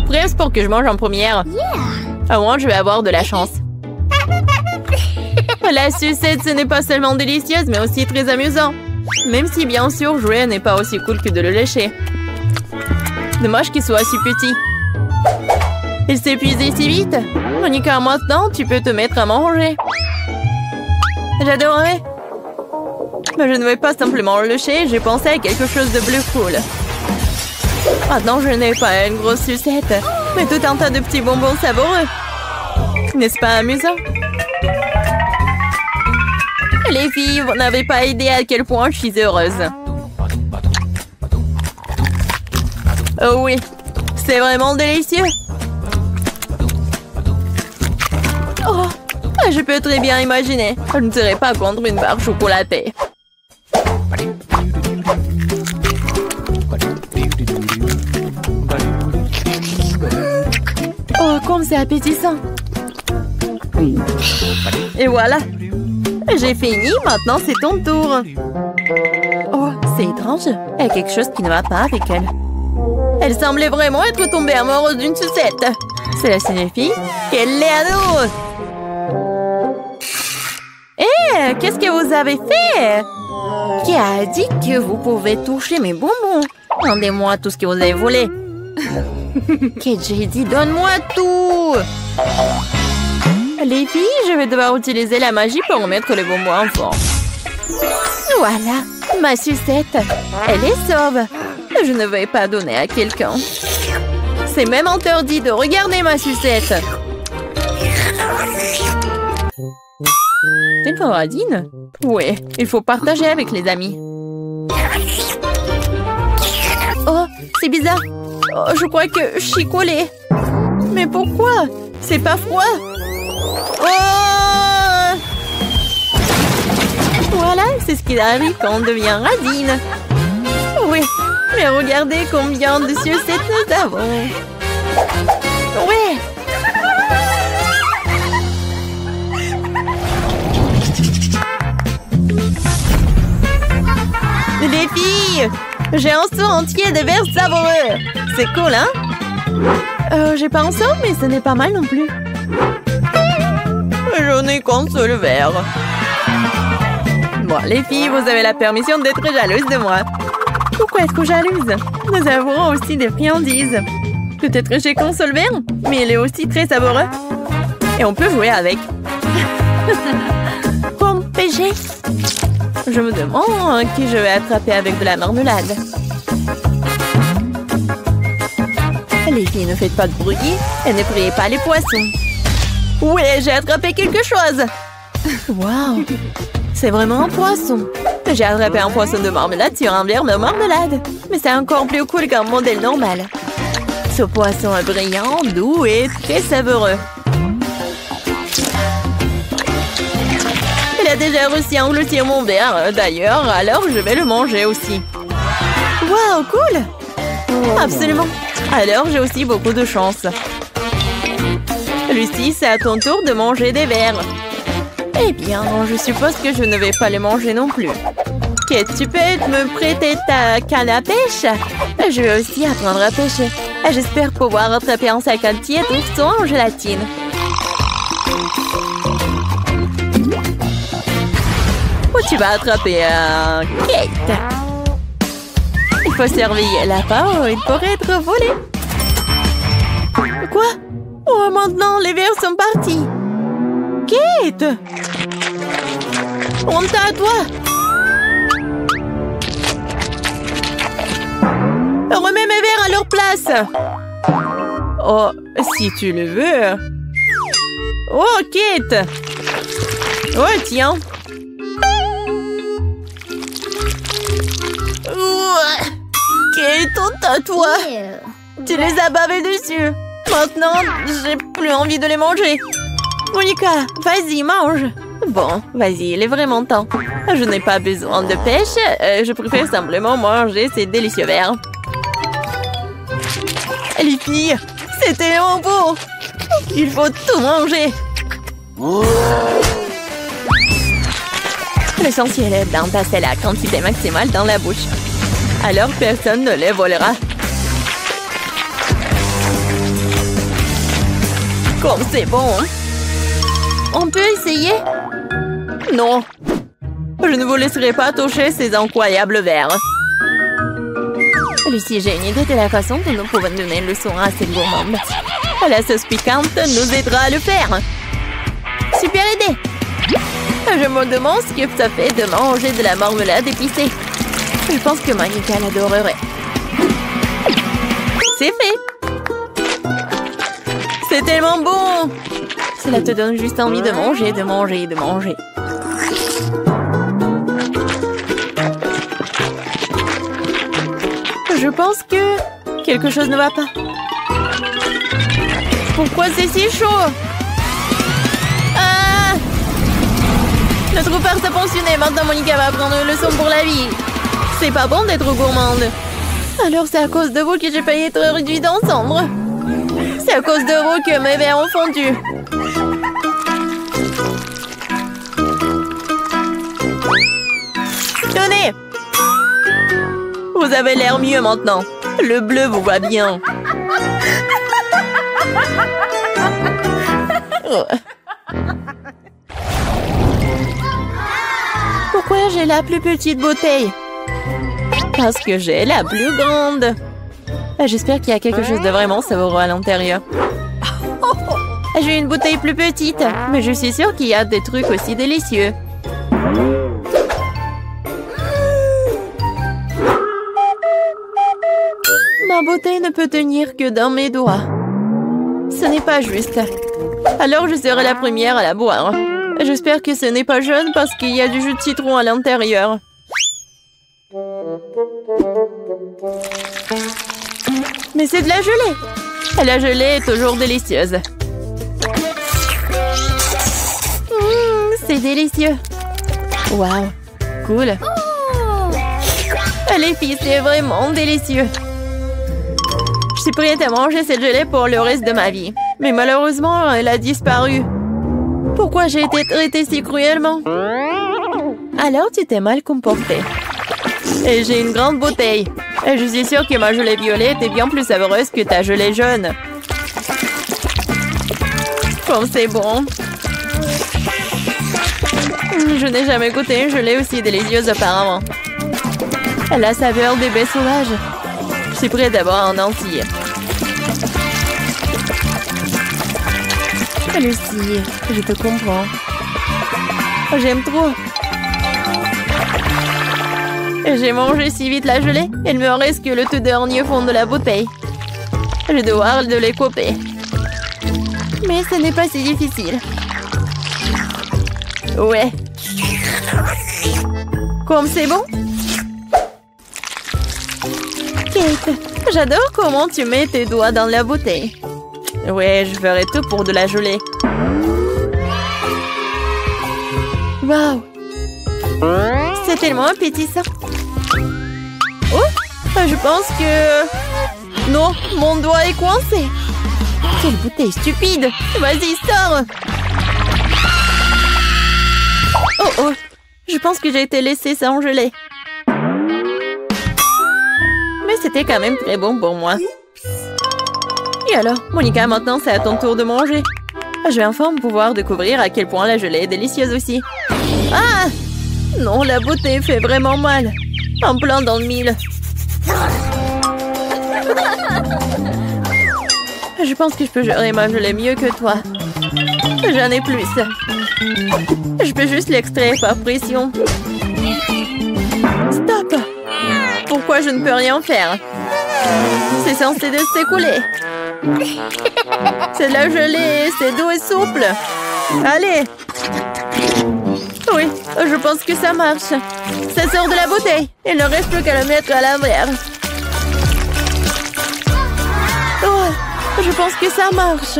Presque pour que je mange en première. Au moins, je vais avoir de la chance. La sucette, ce n'est pas seulement délicieuse, mais aussi très amusant. Même si, bien sûr, jouer n'est pas aussi cool que de le lécher. Dommage qu'il soit si petit. Il s'est épuisé si vite. Monica, maintenant, tu peux te mettre à manger. J'adorerais. Mais je ne vais pas simplement le lécher, j'ai pensé à quelque chose de plus cool. Maintenant, je n'ai pas une grosse sucette, mais tout un tas de petits bonbons savoureux. N'est-ce pas amusant? Les filles, vous n'avez pas idée à quel point je suis heureuse. Oh oui, c'est vraiment délicieux. Oh, je peux très bien imaginer. Je ne serais pas contre une barre chocolatée. Oh, comme c'est appétissant. Et voilà. J'ai fini, maintenant c'est ton tour. Oh, c'est étrange. Il y a quelque chose qui ne va pas avec elle. Elle semblait vraiment être tombée amoureuse d'une sucette. Cela signifie qu'elle l'est à nous. Hé, qu'est-ce que vous avez fait? Qui a dit que vous pouvez toucher mes bonbons? Rendez-moi tout ce que vous avez volé. Qu'est-ce que j'ai dit? Donne-moi tout! Les filles, je vais devoir utiliser la magie pour remettre les bonbons en forme. Voilà, ma sucette. Elle est sauve. Je ne vais pas donner à quelqu'un. C'est même interdit de regarder ma sucette. C'est une paradine? Oui, il faut partager avec les amis. Oh, c'est bizarre. Oh, je crois que je suis collée. Mais pourquoi? C'est pas froid. Oh! Voilà, c'est ce qui arrive quand on devient radine. Oui, mais regardez combien de sucettes nous avons. Oui. Les filles, j'ai un seau entier de verres savoureux. C'est cool, hein? J'ai pas un seau, mais ce n'est pas mal non plus. Je n'ai qu'un seul verre. Bon, les filles, vous avez la permission d'être jalouses de moi. Pourquoi être jalouse? Nous avons aussi des friandises. Peut-être j'ai qu'un seul verre, mais il est aussi très savoureux. Et on peut jouer avec. Comme PG. Je me demande qui je vais attraper avec de la marmelade. Les filles, ne faites pas de bruit et ne priez pas les poissons. Oui, j'ai attrapé quelque chose. Waouh, c'est vraiment un poisson. J'ai attrapé un poisson de marmelade sur un verre de marmelade. Mais c'est encore plus cool qu'un modèle normal. Ce poisson est brillant, doux et très savoureux. Il a déjà réussi à engloutir mon verre, d'ailleurs, alors je vais le manger aussi. Waouh, cool! Absolument. Alors, j'ai aussi beaucoup de chance. Lucie, c'est à ton tour de manger des vers. Eh bien, je suppose que je ne vais pas les manger non plus. Kate, tu peux me prêter ta canne à pêche? Je vais aussi apprendre à pêcher. J'espère pouvoir attraper un sac entier d'ourson en gélatine. Où tu vas attraper un Kate? Il faut surveiller la part, il pourrait être volé. Quoi? Oh, maintenant, les vers sont partis. Kate! Honte à toi! Remets mes verres à leur place! Oh, si tu le veux. Oh, Kate! Oh, tiens! Kate, honte à toi! Tu les as bavés dessus! Maintenant, j'ai plus envie de les manger! Monica, vas-y, mange! Bon, vas-y, il est vraiment temps. Je n'ai pas besoin de pêche, je préfère simplement manger ces délicieux verres. Les filles, c'est tellement beau! Il faut tout manger! L'essentiel est d'entasser la quantité maximale dans la bouche. Alors personne ne les volera. Comme c'est bon! On peut essayer? Non. Je ne vous laisserai pas toucher ces incroyables verres. Lucie, j'ai une idée de la façon dont nous pouvons donner une leçon à cette gourmande. La sauce piquante nous aidera à le faire. Super idée! Je me demande ce que ça fait de manger de la marmelade épicée. Je pense que Monica l'adorerait. C'est fait! C'est tellement bon! Cela te donne juste envie de manger, de manger, de manger. Je pense que quelque chose ne va pas. Pourquoi c'est si chaud? Ah! Notre repas s'est pensionné. Maintenant, Monica va prendre une leçon pour la vie. C'est pas bon d'être gourmande. Alors c'est à cause de vous que j'ai payé être réduite en cendres. C'est à cause de vous que mes verres ont fondu. Tenez! Vous avez l'air mieux maintenant. Le bleu vous va bien. Oh. Pourquoi j'ai la plus petite bouteille? Parce que j'ai la plus grande. J'espère qu'il y a quelque chose de vraiment savoureux à l'intérieur. J'ai une bouteille plus petite, mais je suis sûre qu'il y a des trucs aussi délicieux. Ma bouteille ne peut tenir que dans mes doigts. Ce n'est pas juste. Alors je serai la première à la boire. J'espère que ce n'est pas jaune parce qu'il y a du jus de citron à l'intérieur. Mais c'est de la gelée. La gelée est toujours délicieuse. C'est délicieux. Waouh, cool. Les filles, c'est vraiment délicieux. Je suis prête à manger cette gelée pour le reste de ma vie. Mais malheureusement, elle a disparu. Pourquoi j'ai été traitée si cruellement? Alors tu t'es mal comportée. Et j'ai une grande bouteille. Et je suis sûre que ma gelée violette est bien plus savoureuse que ta gelée jaune. Comme c'est bon. Je n'ai jamais goûté une gelée aussi délicieuse auparavant. La saveur des baies sauvages. Je suis prête à boire en entier. Lucie, je te comprends. J'aime trop. J'ai mangé si vite la gelée, il me reste que le tout dernier fond de la bouteille. Je dois devoir de les couper. Mais ce n'est pas si difficile. Ouais. Comme c'est bon? Kate, j'adore comment tu mets tes doigts dans la bouteille. Ouais, je ferai tout pour de la gelée. Waouh! C'est tellement appétissant. Oh! Je pense que... Non, mon doigt est coincé. Quelle bouteille stupide! Vas-y, sors! Oh oh! Je pense que j'ai été laissée sans gelée. Mais c'était quand même très bon pour moi. Et alors, Monica, maintenant c'est à ton tour de manger. Je vais enfin pouvoir découvrir à quel point la gelée est délicieuse aussi. Ah! Non, la bouteille fait vraiment mal. En plein dans le mille. Je pense que je peux gérer ma gelée mieux que toi. J'en ai plus. Je peux juste l'extraire par pression. Stop! Pourquoi je ne peux rien faire? C'est censé de s'écouler. C'est de la gelée, c'est doux et souple. Allez! Oui, je pense que ça marche. Ça sort de la bouteille. Il ne reste plus qu'à le mettre à l'envers. Oh, je pense que ça marche.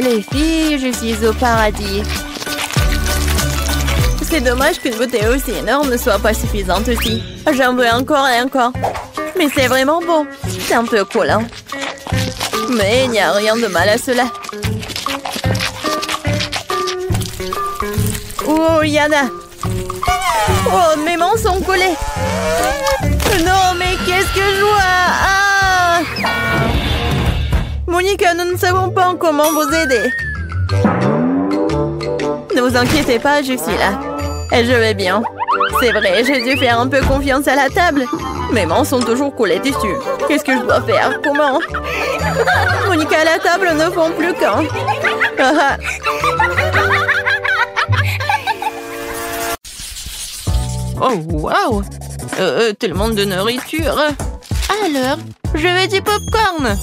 Les filles, je suis au paradis. C'est dommage qu'une bouteille aussi énorme ne soit pas suffisante aussi. J'en veux encore et encore. Mais c'est vraiment bon. C'est un peu collant. Mais il n'y a rien de mal à cela. Oh, Yana. Oh, mes mains sont collées. Non, mais qu'est-ce que je vois? Ah! Monica, nous ne savons pas comment vous aider. Ne vous inquiétez pas, je suis là. Et je vais bien. C'est vrai, j'ai dû faire un peu confiance à la table. Mes mains sont toujours collées dessus. Qu'est-ce que je dois faire? Comment? Monica et la table ne font plus qu'un. Ah. Oh, wow! Tellement de nourriture. Alors, je veux du popcorn.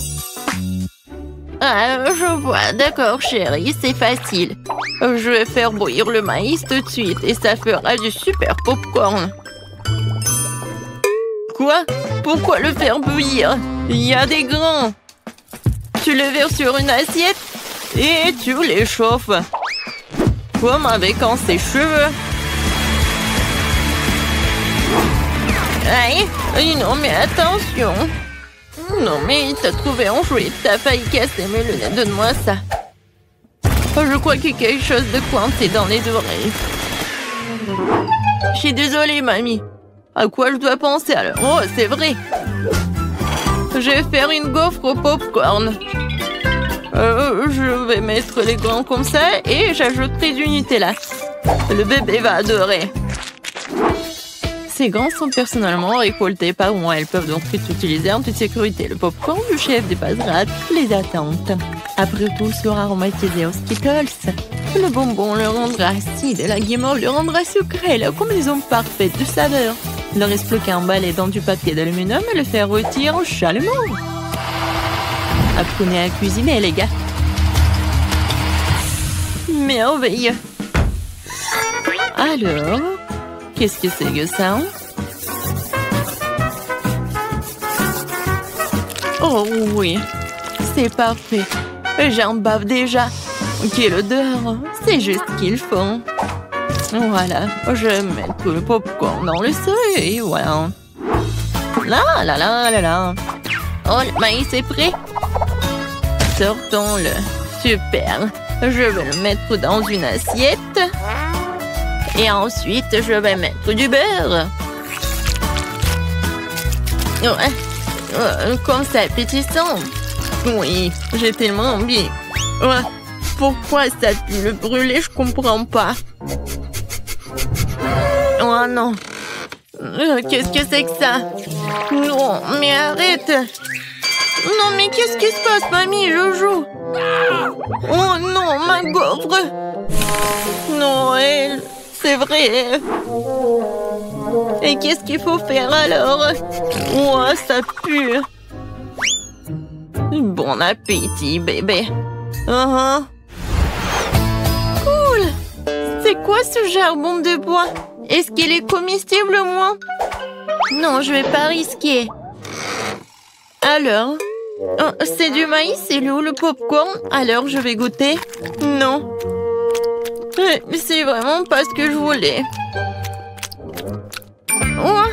Ah, je vois. D'accord, chérie, c'est facile. Je vais faire bouillir le maïs tout de suite et ça fera du super popcorn. Quoi? Pourquoi le faire bouillir? Il y a des grains. Tu le verses sur une assiette et tu les chauffes. Comme avec un sèche-cheveux. Aïe, non mais attention. Non mais t'as trouvé un jouet, t'as failli casser mes lunettes, donne-moi ça. Oh, je crois qu'il y a quelque chose de coincé dans les oreilles. Je suis désolée, mamie. À quoi je dois penser alors? Oh, c'est vrai. Je vais faire une gaufre au popcorn. Je vais mettre les grains comme ça et j'ajouterai du Nutella. Le bébé va adorer. Ces grains sont personnellement récoltés par moi. Elles peuvent donc être utilisées en toute sécurité. Le popcorn du chef dépassera toutes les attentes. Après tout, sera aromatisé aux Skittles. Le bonbon le rendra acide et la guimauve le rendra sucré. La combinaison parfaite de saveurs. Il ne reste plus qu'à emballer dans du papier d'aluminium et le faire rôtir chalumeau. Apprenez à cuisiner, les gars. Merveilleux. Alors, qu'est-ce que c'est que ça? Oh oui, c'est parfait. J'en bave déjà. Quelle odeur. C'est juste ce qu'il faut. Voilà, je vais mettre le popcorn dans le seuil et voilà. Là, là, là, là, là. Oh, le maïs est prêt. Sortons-le. Super. Je vais le mettre dans une assiette. Et ensuite, je vais mettre du beurre. Comme ça, appétissant. Oui, j'ai tellement envie. Pourquoi ça pue le brûler? Je comprends pas. Oh non. Qu'est-ce que c'est que ça? Non, mais arrête. Non, mais qu'est-ce qui se passe, mamie? Je joue. Oh non, ma gaufre. Non, elle... C'est vrai. Et qu'est-ce qu'il faut faire alors? Oh, ça pue. Bon appétit, bébé. Cool. C'est quoi ce charbon de bois? Est-ce qu'il est comestible, moi? Non, je vais pas risquer. Alors? Oh, c'est du maïs, c'est où le popcorn? Alors, je vais goûter. Non. C'est vraiment pas ce que je voulais. Oh,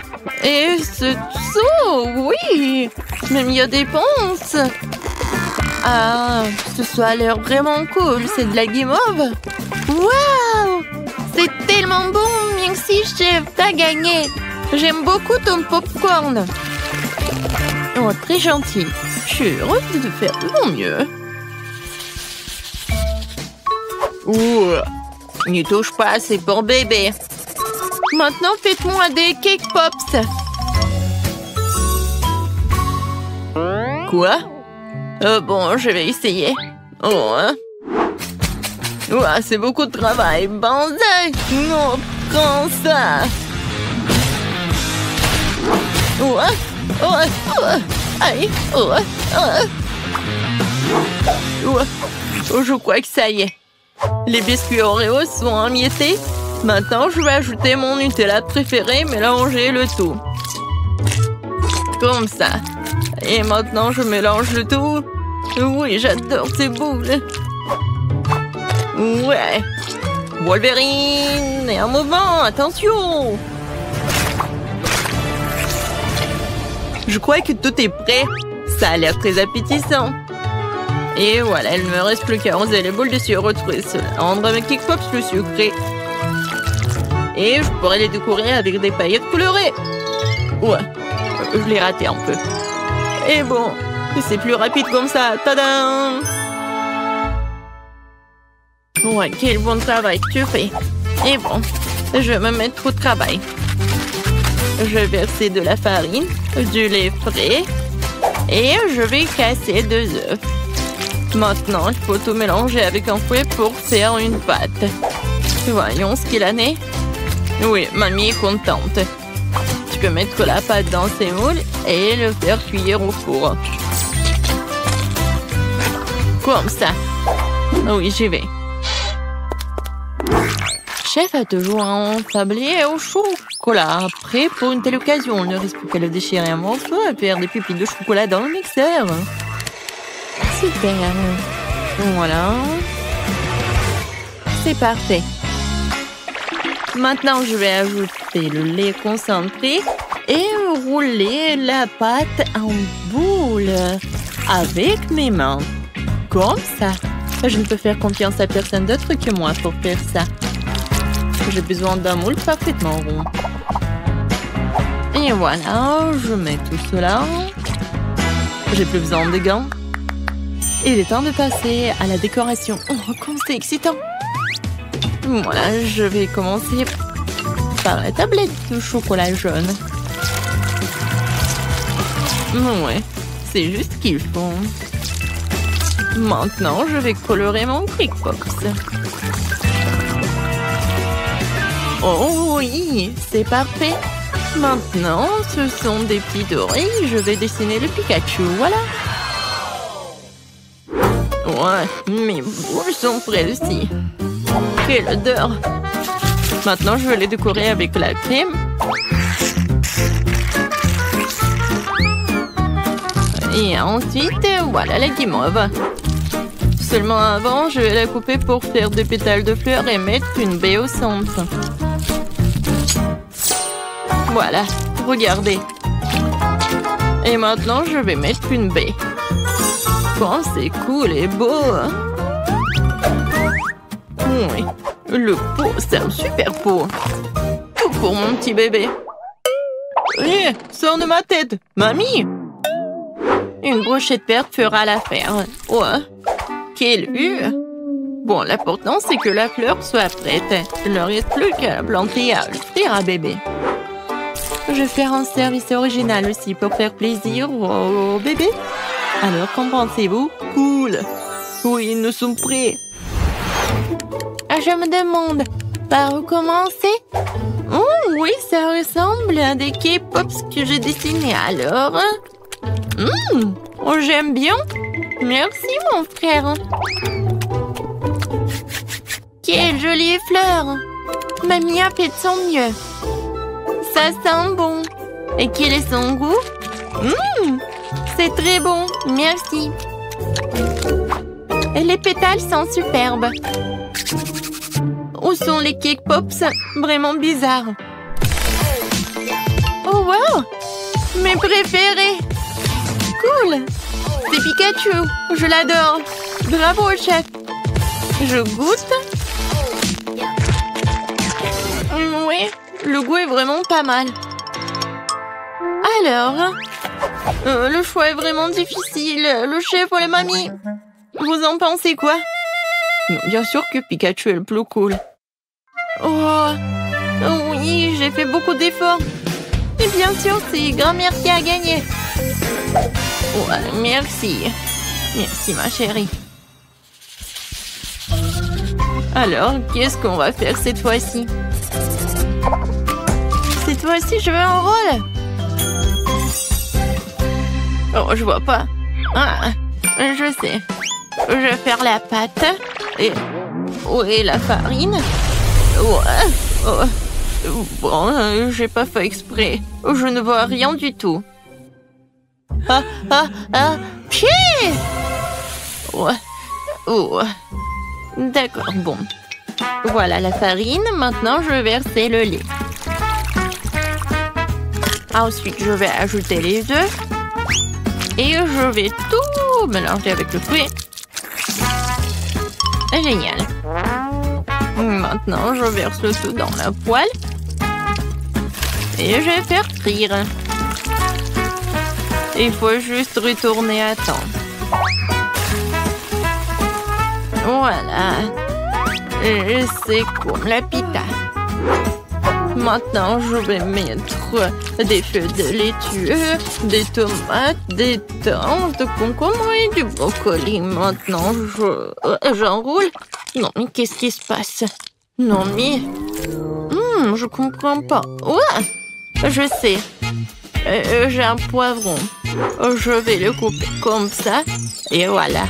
et ce saut, oui. Même il y a des ponces. Ah, ce a l'air vraiment cool. C'est de la guimauve. Waouh! C'est tellement bon. Merci, chef. T'as gagné. J'aime beaucoup ton popcorn. Oh, très gentil. Je suis heureuse de te faire de mon mieux. Ouh. N'y touche pas, c'est pour bébé. Maintenant, faites-moi des cake pops. Quoi? Bon, je vais essayer. Oh, hein. Ouah, c'est beaucoup de travail. Banzai! Non, prends ça! Ouah! Ouah! Ouah! Aïe! Ouah! Ouah! Ouah! Oh, je crois que ça y est. Les biscuits Oreo sont émiettés. Maintenant, je vais ajouter mon Nutella préféré, mélanger le tout. Comme ça. Et maintenant, je mélange le tout. Oui, j'adore ces boules. Ouais. Wolverine! Et un mouvement, attention! Je crois que tout est prêt. Ça a l'air très appétissant. Et voilà, il ne me reste plus qu'à arroser les boules de sirop retrouver cela. Rendre mes Kik Pops plus sucré. Et je pourrais les décorer avec des paillettes colorées. Ouais, je l'ai raté un peu. Et bon, c'est plus rapide comme ça. Tadam! Ouais, quel bon travail que tu fais. Et bon, je vais me mettre au travail. Je vais verser de la farine, du lait frais et je vais casser 2 œufs. Maintenant, il faut tout mélanger avec un fouet pour faire une pâte. Voyons ce qu'il en est. Oui, mamie est contente. Tu peux mettre la pâte dans ces moules et le faire cuire au four. Comme ça. Oui, j'y vais. Chef a toujours un tablier au chocolat. Prêt pour une telle occasion. Il ne reste plus qu'à le déchirer un morceau et faire des pupilles de chocolat dans le mixeur. Super. Voilà. C'est parfait. Maintenant, je vais ajouter le lait concentré et rouler la pâte en boule avec mes mains. Comme ça. Je ne peux faire confiance à personne d'autre que moi pour faire ça. J'ai besoin d'un moule parfaitement rond. Et voilà, je mets tout cela. J'ai plus besoin de gants. Il est temps de passer à la décoration. Oh, comme c'est excitant! Voilà, je vais commencer par la tablette de chocolat jaune. Ouais, c'est juste ce qu'il faut. Maintenant, je vais colorer mon Kik Pops. Oh oui, c'est parfait. Maintenant, ce sont des petits dorés. Je vais dessiner le Pikachu, voilà. Ouais, mes boules sont prêtes aussi. Quelle odeur! Maintenant, je vais les décorer avec la crème. Et ensuite, voilà la guimauve. Seulement avant, je vais la couper pour faire des pétales de fleurs et mettre une baie au centre. Voilà, regardez. Et maintenant, je vais mettre une baie. Oh, c'est cool et beau. Oui, le pot, c'est un super pot. Tout pour mon petit bébé. Hé, sors de ma tête, mamie. Une brochette verte fera l'affaire. Ouais, quelle vue. Bon, l'important, c'est que la fleur soit prête. Il ne reste plus qu'à la planter à offrir à bébé. Je vais faire un service original aussi pour faire plaisir au bébé. Alors, qu'en pensez-vous? Cool. Oui, nous sommes prêts. Je me demande, par où commencer? Oh, oui, ça ressemble à des Kik Pops que j'ai dessinés. Alors, oh, j'aime bien. Merci, mon frère. Quelle jolie fleur. Mamie a fait de son mieux. Ça sent bon. Et quel est son goût? C'est très bon. Merci. Et les pétales sont superbes. Où sont les Kik Pops? Vraiment bizarres. Oh, wow! Mes préférés! Cool! C'est Pikachu! Je l'adore! Bravo, chef! Je goûte? Oui, le goût est vraiment pas mal. Alors, le choix est vraiment difficile. Le chef ou la mamie? Vous en pensez quoi? Bien sûr que Pikachu est le plus cool. Oh, oui, j'ai fait beaucoup d'efforts. Et bien sûr, c'est grand-mère qui a gagné. Ouais, merci. Merci, ma chérie. Alors, qu'est-ce qu'on va faire cette fois-ci? Cette fois-ci, je veux un rôle. Oh, je vois pas. Ah, je sais. Je vais faire la pâte. Et... où est la farine? Ouais. Oh. Bon, j'ai pas fait exprès. Je ne vois rien du tout. Pied! Ouais. Oh. D'accord, bon. Voilà la farine. Maintenant, je vais verser le lait. Ensuite, je vais ajouter les œufs. Et je vais tout mélanger avec le fruit. Génial. Maintenant, je verse le tout dans la poêle. Et je vais faire frire. Il faut juste retourner à temps. Voilà. C'est comme la pita. Maintenant, je vais mettre des feuilles de laitue, des tomates, des thym, de concombre et du brocoli. Maintenant, j'enroule. Non, mais qu'est-ce qui se passe? Non, mais... je comprends pas. Ouais, je sais. J'ai un poivron. Je vais le couper comme ça. Et voilà.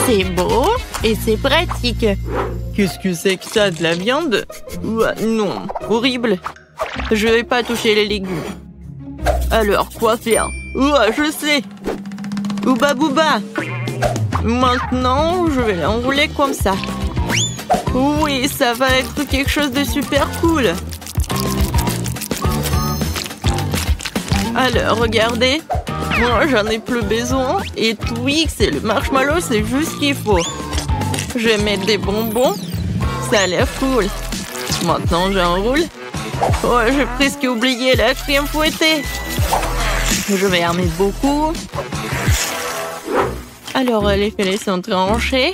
C'est beau et c'est pratique. Qu'est-ce que c'est que ça, de la viande? Non, horrible. Je vais pas toucher les légumes. Alors, quoi faire? Je sais. Ouba bouba. Maintenant, je vais l'enrouler comme ça. Oui, ça va être quelque chose de super cool. Alors, regardez. Moi, j'en ai plus besoin. Et Twix et le marshmallow, c'est juste ce qu'il faut. Je vais mettre des bonbons. Ça a l'air cool. Maintenant, j'enroule. Oh, j'ai presque oublié la crème fouettée. Je vais en mettre beaucoup. Alors, les filets sont tranchés.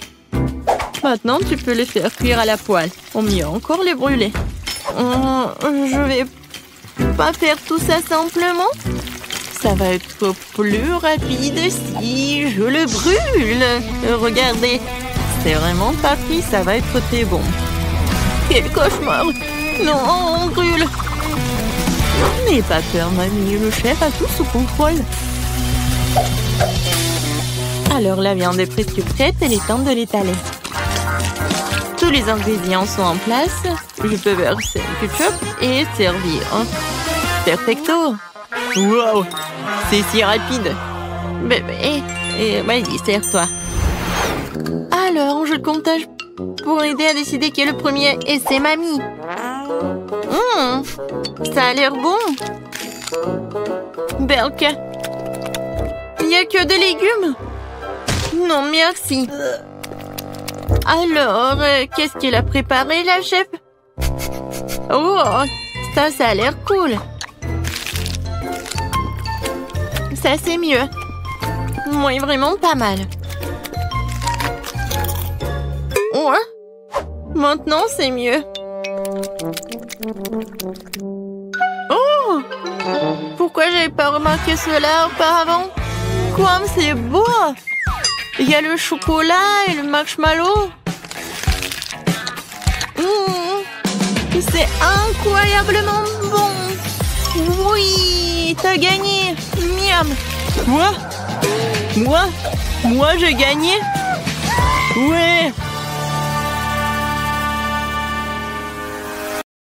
Maintenant, tu peux les faire cuire à la poêle. Ou mieux encore, les brûler. Je vais pas faire tout ça simplement. Ça va être plus rapide si je le brûle. Regardez, c'est vraiment pas pris, ça va être très bon. Quel cauchemar! Non, on brûle. N'aie pas peur, mamie, le chef a tout sous contrôle. Alors, la viande est presque prête, il est temps de l'étaler. Tous les ingrédients sont en place. Je peux verser le ketchup et servir. Perfecto! Wow! C'est si rapide! Bébé, vas-y, sers-toi. Alors, je comptage pour aider à décider qui est le premier, et c'est mamie. Ça a l'air bon. Belka. Il n'y a que des légumes? Non, merci. Alors, qu'est-ce qu'elle a préparé, la chef? Oh, ça a l'air cool. Ça, c'est mieux. Oui, vraiment pas mal. Ouais. Maintenant, c'est mieux. Oh! Pourquoi j'avais pas remarqué cela auparavant? Comme c'est beau! Il y a le chocolat et le marshmallow. C'est incroyablement bon. Oui, t'as gagné. Miam. Quoi? Moi, j'ai gagné? Ouais.